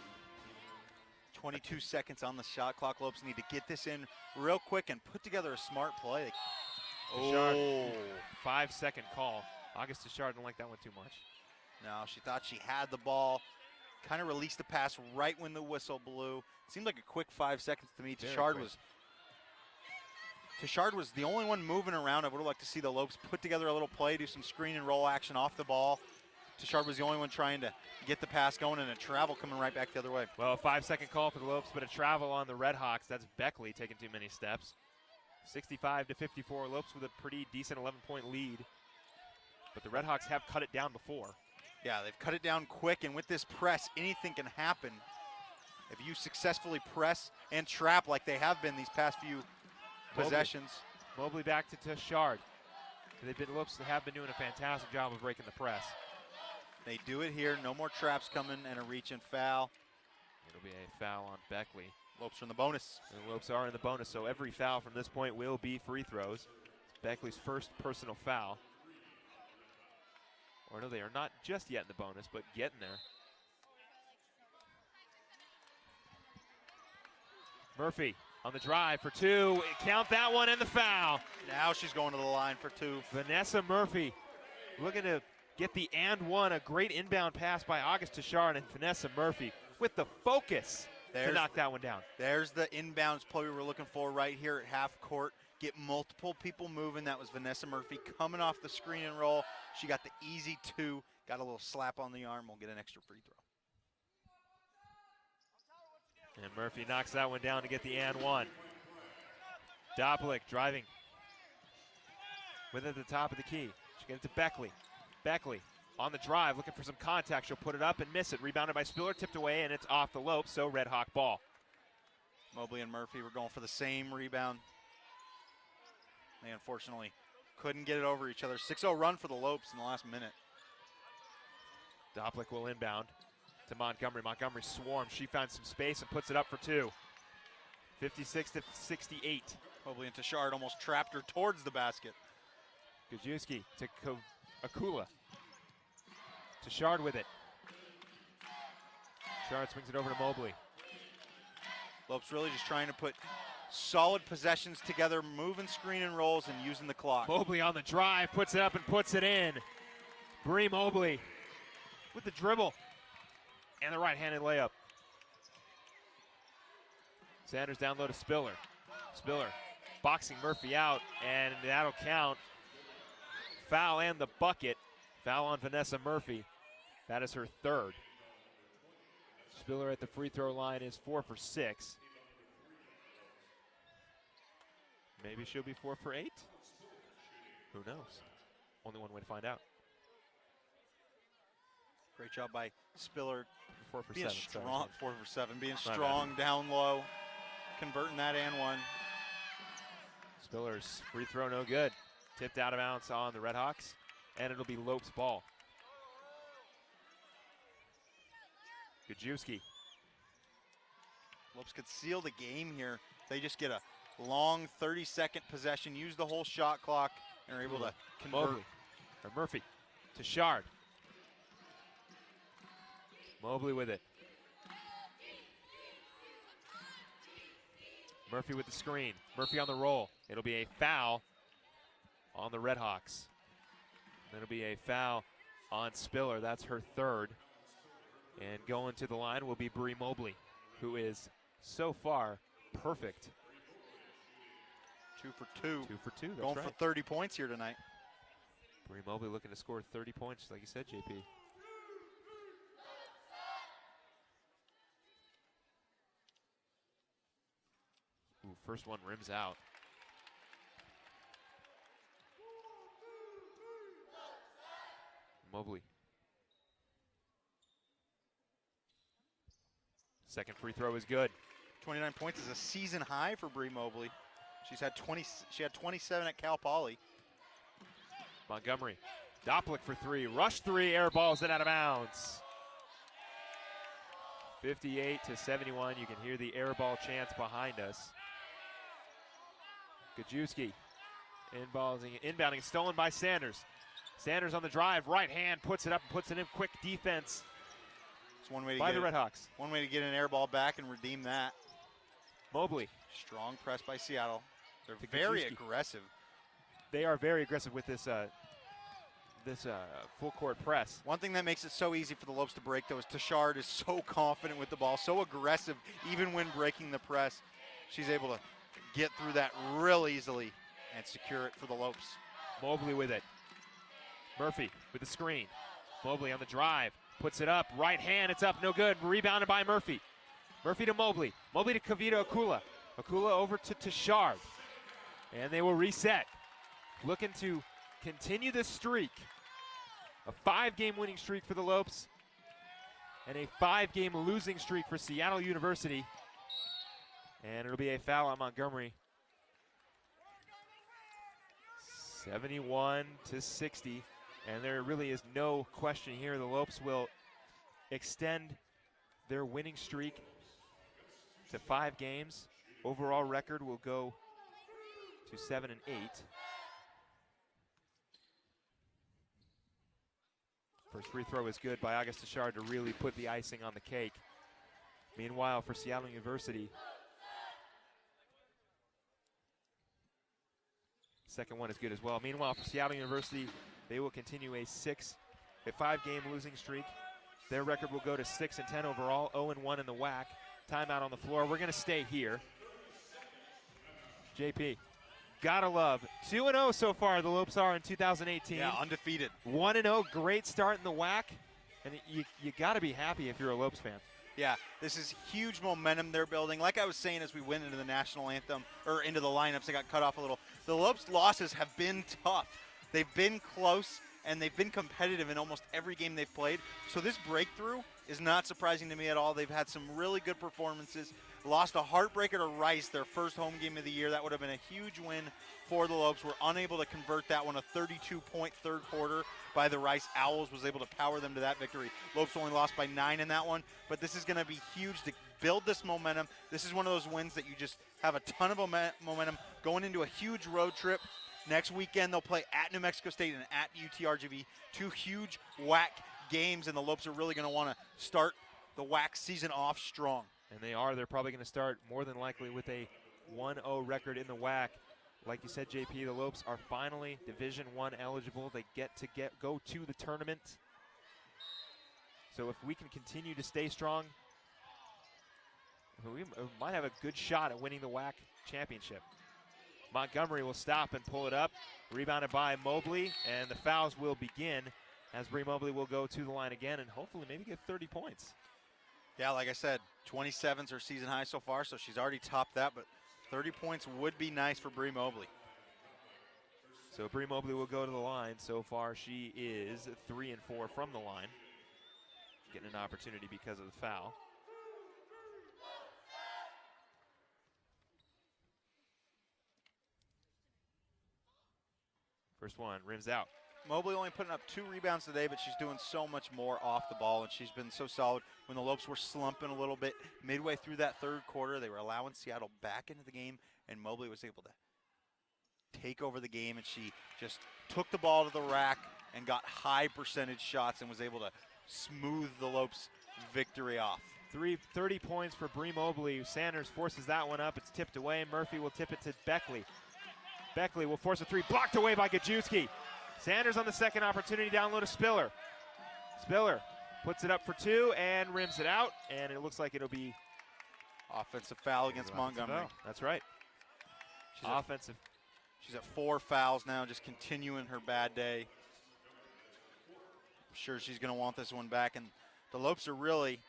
22 seconds on the shot clock. Lopes need to get this in real quick and put together a smart play. Oh, 5-second call. August Tichard didn't like that one too much. No, she thought she had the ball. Kind of released the pass right when the whistle blew. Seemed like a quick 5 seconds to me. Tichard was the only one moving around. I would have liked to see the Lopes put together a little play, do some screen and roll action off the ball. Tichard was the only one trying to get the pass going, and a travel coming right back the other way. Well, a 5-second call for the Lopes, but a travel on the Redhawks. That's Beckley taking too many steps. 65-54, Lopes with a pretty decent 11-point lead. But the Redhawks have cut it down before. Yeah, they've cut it down quick, and with this press, anything can happen. If you successfully press and trap like they have been these past few possessions. Mobley back to Tichard. Lopes have been doing a fantastic job of breaking the press. They do it here. No more traps coming and a reach and foul. It'll be a foul on Beckley. Lopes are in the bonus. And the Lopes are in the bonus, so every foul from this point will be free throws. It's Beckley's first personal foul. Or no, they are not just yet in the bonus, but getting there. Murphy on the drive for two. Count that one and the foul. Now she's going to the line for two. Vanessa Murphy looking to get the and one. A great inbound pass by August Tichard, and Vanessa Murphy with the focus to knock that one down. There's the inbounds play we were looking for right here at half court. Get multiple people moving. That was Vanessa Murphy coming off the screen and roll. She got the easy two. Got a little slap on the arm. We'll get an extra free throw. And Murphy knocks that one down to get the and one. Doplick driving with it at the top of the key. She gets it to Beckley. Beckley on the drive, looking for some contact. She'll put it up and miss it. Rebounded by Spiller, tipped away, and it's off the Lopes, so Red Hawk ball. Mobley and Murphy were going for the same rebound. They unfortunately couldn't get it over each other. 6-0 run for the Lopes in the last minute. Doplick will inbound to Montgomery. Montgomery swarms. She found some space and puts it up for two. 56-68. Mobley and Tichard almost trapped her towards the basket. Gajewski to Akula. Tichard with it. Tichard swings it over to Mobley. Lopes really just trying to put solid possessions together, moving screen and rolls and using the clock. Mobley on the drive, puts it up and puts it in. Bree Mobley with the dribble and the right-handed layup. Sanders down low to Spiller. Spiller boxing Murphy out, and that'll count. Foul and the bucket. Foul on Vanessa Murphy. That is her third. Spiller at the free throw line is 4 for 6. Maybe she'll be 4 for 8? Who knows? Only one way to find out. Great job by Spiller. 4 for being 7. Strong, 4 for 7. Being My strong bad. down low. Converting that and one. Spiller's free throw no good. Tipped out of bounds on the Redhawks, and it'll be Lopes ball. Gajewski. Lopes could seal the game here. They just get a long 30-second possession, use the whole shot clock, and are able to convert. Mobley, or Murphy, to Shard. Mobley with it. Murphy with the screen. Murphy on the roll. It'll be a foul on the Redhawks. It'll be a foul on Spiller. That's her third. And going to the line will be Bree Mobley, who is so far perfect. 2 for 2. 2 for 2. That's Going right. for 30 points here tonight. Bree Mobley looking to score 30 points, like you said, JP. Ooh, first one rims out. Mobley. Second free throw is good. 29 points is a season high for Bree Mobley. She had 27 at Cal Poly. Montgomery. Doplick for three. Rush three. Air balls it out of bounds. 58-71. You can hear the air ball chants behind us. Gajewski inbounding, stolen by Sanders. Sanders on the drive, right hand, puts it up and puts it in. Quick defense. one way to by get the Redhawks. One way to get an air ball back and redeem that. Mobley. Strong press by Seattle. They're To very Gajewski. aggressive. They are very aggressive with this full court press. One thing that makes it so easy for the Lopes to break, though, is Tashard is so confident with the ball, so aggressive, even when breaking the press. She's able to get through that real easily and secure it for the Lopes. Mobley with it. Murphy with the screen. Mobley on the drive. Puts it up. Right hand. It's up. No good. Rebounded by Murphy. Murphy to Mobley. Mobley to Kavita Akula. Akula over to Tashard. And they will reset. Looking to continue this streak. A 5-game winning streak for the Lopes. And a 5-game losing streak for Seattle University. And it'll be a foul on Montgomery. 71-60. And there really is no question here. The Lopes will extend their winning streak to 5 games. Overall record will go to 7-8. First free throw is good by August Tashard to really put the icing on the cake. Meanwhile, for Seattle University, second one is good as well. Meanwhile, for Seattle University, they will continue a 5-game losing streak. Their record will go to 6-10 overall, 0-1 in the WAC. Timeout on the floor. We're going to stay here. JP, gotta love 2-0 so far. The Lopes are in 2018. Yeah, undefeated. 1-0, great start in the WAC, and you got to be happy if you're a Lopes fan. Yeah, this is huge momentum they're building. Like I was saying as we went into the national anthem, or into the lineups, they got cut off a little. The Lopes losses have been tough. They've been close, and they've been competitive in almost every game they've played. So this breakthrough is not surprising to me at all. They've had some really good performances. Lost a heartbreaker to Rice, their first home game of the year. That would have been a huge win for the Lopes. Were unable to convert that one. A 32-point third quarter by the Rice Owls was able to power them to that victory. Lopes only lost by 9 in that one, but this is going to be huge to build this momentum. This is one of those wins that you just have a ton of momentum going into a huge road trip. Next weekend, they'll play at New Mexico State and at UTRGV. 2 huge WAC games, and the Lopes are really going to want to start the WAC season off strong. And they are. They're probably going to start more than likely with a 1-0 record in the WAC. Like you said, JP, the Lopes are finally Division I eligible. They go to the tournament. So if we can continue to stay strong, we might have a good shot at winning the WAC championship. Montgomery will stop and pull it up. Rebounded by Mobley, and the fouls will begin as Bree Mobley will go to the line again and hopefully maybe get 30 points. Yeah, like I said, 27's her season high so far, so she's already topped that, but 30 points would be nice for Bree Mobley. So Bree Mobley will go to the line. So far, she is 3 and 4 from the line. Getting an opportunity because of the foul. First one, rims out. Mobley only putting up 2 rebounds today, but she's doing so much more off the ball, and she's been so solid. When the Lopes were slumping a little bit midway through that third quarter, they were allowing Seattle back into the game, and Mobley was able to take over the game, and she just took the ball to the rack and got high percentage shots and was able to smooth the Lopes' victory off. 30 points for Bree Mobley. Sanders forces that one up. It's tipped away. Murphy will tip it to Beckley. Beckley will force a 3, blocked away by Gajewski. Sanders on the second opportunity, down low to Spiller. Spiller puts it up for 2 and rims it out, and it looks like it'll be offensive foul against Montgomery. Foul. That's right. Offensive. She's at 4 fouls now, just continuing her bad day. I'm sure she's going to want this one back, and the Lopes are really,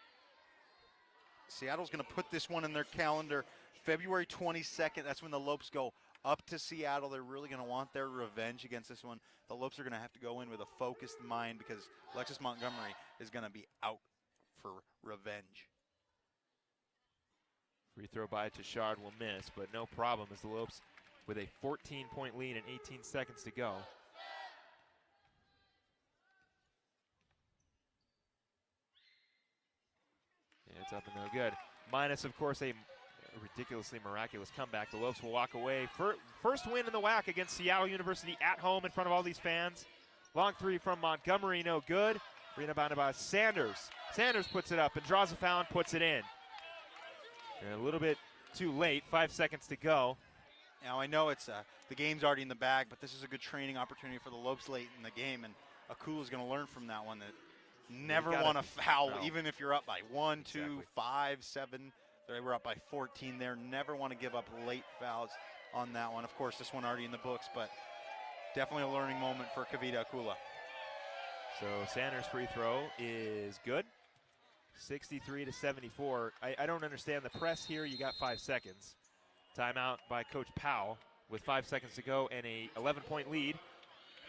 Seattle's going to put this one in their calendar. February 22nd, that's when the Lopes go up to Seattle. They're really going to want their revenge against this one. The Lopes are going to have to go in with a focused mind because Alexis Montgomery is going to be out for revenge. Free throw by Tashard will miss, but no problem as the Lopes with a 14-point lead and 18 seconds to go. Yeah, it's up and no good. Minus, of course, a ridiculously miraculous comeback. The Lopes will walk away. First win in the WAC against Seattle University at home in front of all these fans. Long 3 from Montgomery, no good. Rebounded by Sanders. Sanders puts it up and draws a foul and puts it in. And a little bit too late, 5 seconds to go. Now I know it's the game's already in the bag, but this is a good training opportunity for the Lopes late in the game, and Akula's going to learn from that one that never want to foul, even if you're up by 1, 2, 5, 7. They were up by 14 there. Never want to give up late fouls on that one. Of course, this one already in the books, but definitely a learning moment for Kavita Akula. So Sanders' free throw is good. 63-74. I don't understand the press here. You got 5 seconds. Timeout by Coach Powell with 5 seconds to go and a 11-point lead.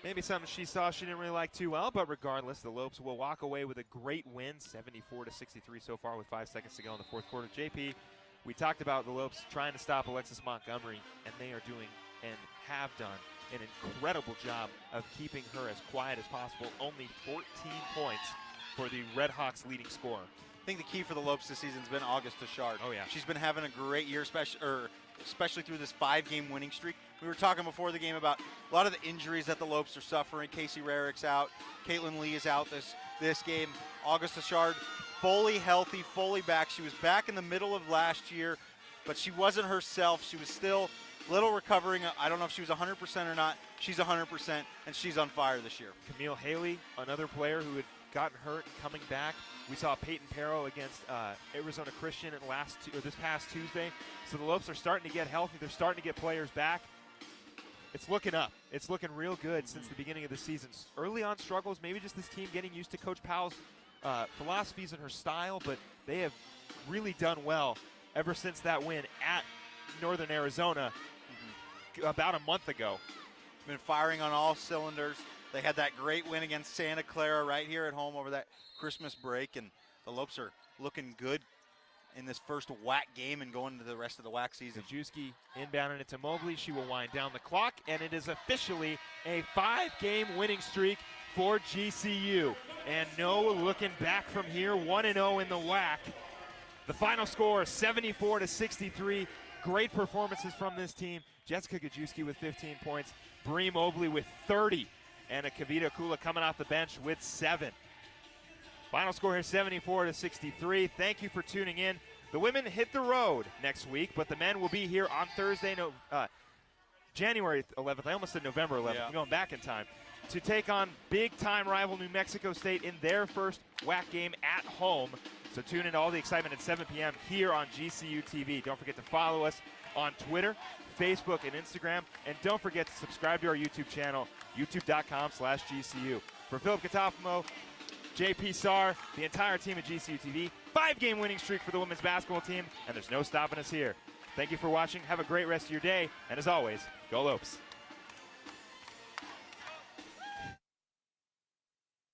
Maybe something she saw she didn't really like too well, but regardless, the Lopes will walk away with a great win, 74-63 so far with 5 seconds to go in the fourth quarter. JP, we talked about the Lopes trying to stop Alexis Montgomery, and they are doing and have done an incredible job of keeping her as quiet as possible. Only 14 points for the Red Hawks leading scorer. I think the key for the Lopes this season has been August Ashard. Oh, yeah. She's been having a great year, especially through this 5-game winning streak. We were talking before the game about a lot of the injuries that the Lopes are suffering. Casey Rarick's out. Caitlin Lee is out this game. August Ashard fully healthy, fully back. She was back in the middle of last year, but she wasn't herself. She was still a little recovering. I don't know if she was 100% or not. She's 100%, and she's on fire this year. Camille Haley, another player who had gotten hurt and coming back. We saw Peyton Perro against Arizona Christian this past Tuesday. So the Lopes are starting to get healthy. They're starting to get players back. It's looking up. It's looking real good since the beginning of the season. Early on struggles, maybe just this team getting used to Coach Powell's philosophies and her style, but they have really done well ever since that win at Northern Arizona about a month ago. Been firing on all cylinders. They had that great win against Santa Clara right here at home over that Christmas break, and the Lopes are looking good in this first WAC game and going into the rest of the WAC season. Gajewski inbounding it to Mobley. She will wind down the clock, and it is officially a 5-game winning streak for GCU. And no looking back from here, 1-0 in the WAC. The final score, 74-63. Great performances from this team. Jessica Gajewski with 15 points, Bree Mobley with 30, and a Kavita Akula coming off the bench with 7. Final score here, 74-63. Thank you for tuning in. The women hit the road next week, but the men will be here on Thursday, January 11th. I almost said November 11th. Yeah. I'm going back in time. To take on big-time rival New Mexico State in their first WAC game at home. So tune in to all the excitement at 7 p.m. here on GCU TV. Don't forget to follow us on Twitter, Facebook, and Instagram. And don't forget to subscribe to our YouTube channel, youtube.com/GCU. For Philip Catafamo, JP Sarr, the entire team at GCU TV, 5-game winning streak for the women's basketball team, and there's no stopping us here. Thank you for watching. Have a great rest of your day. And as always, go Lopes.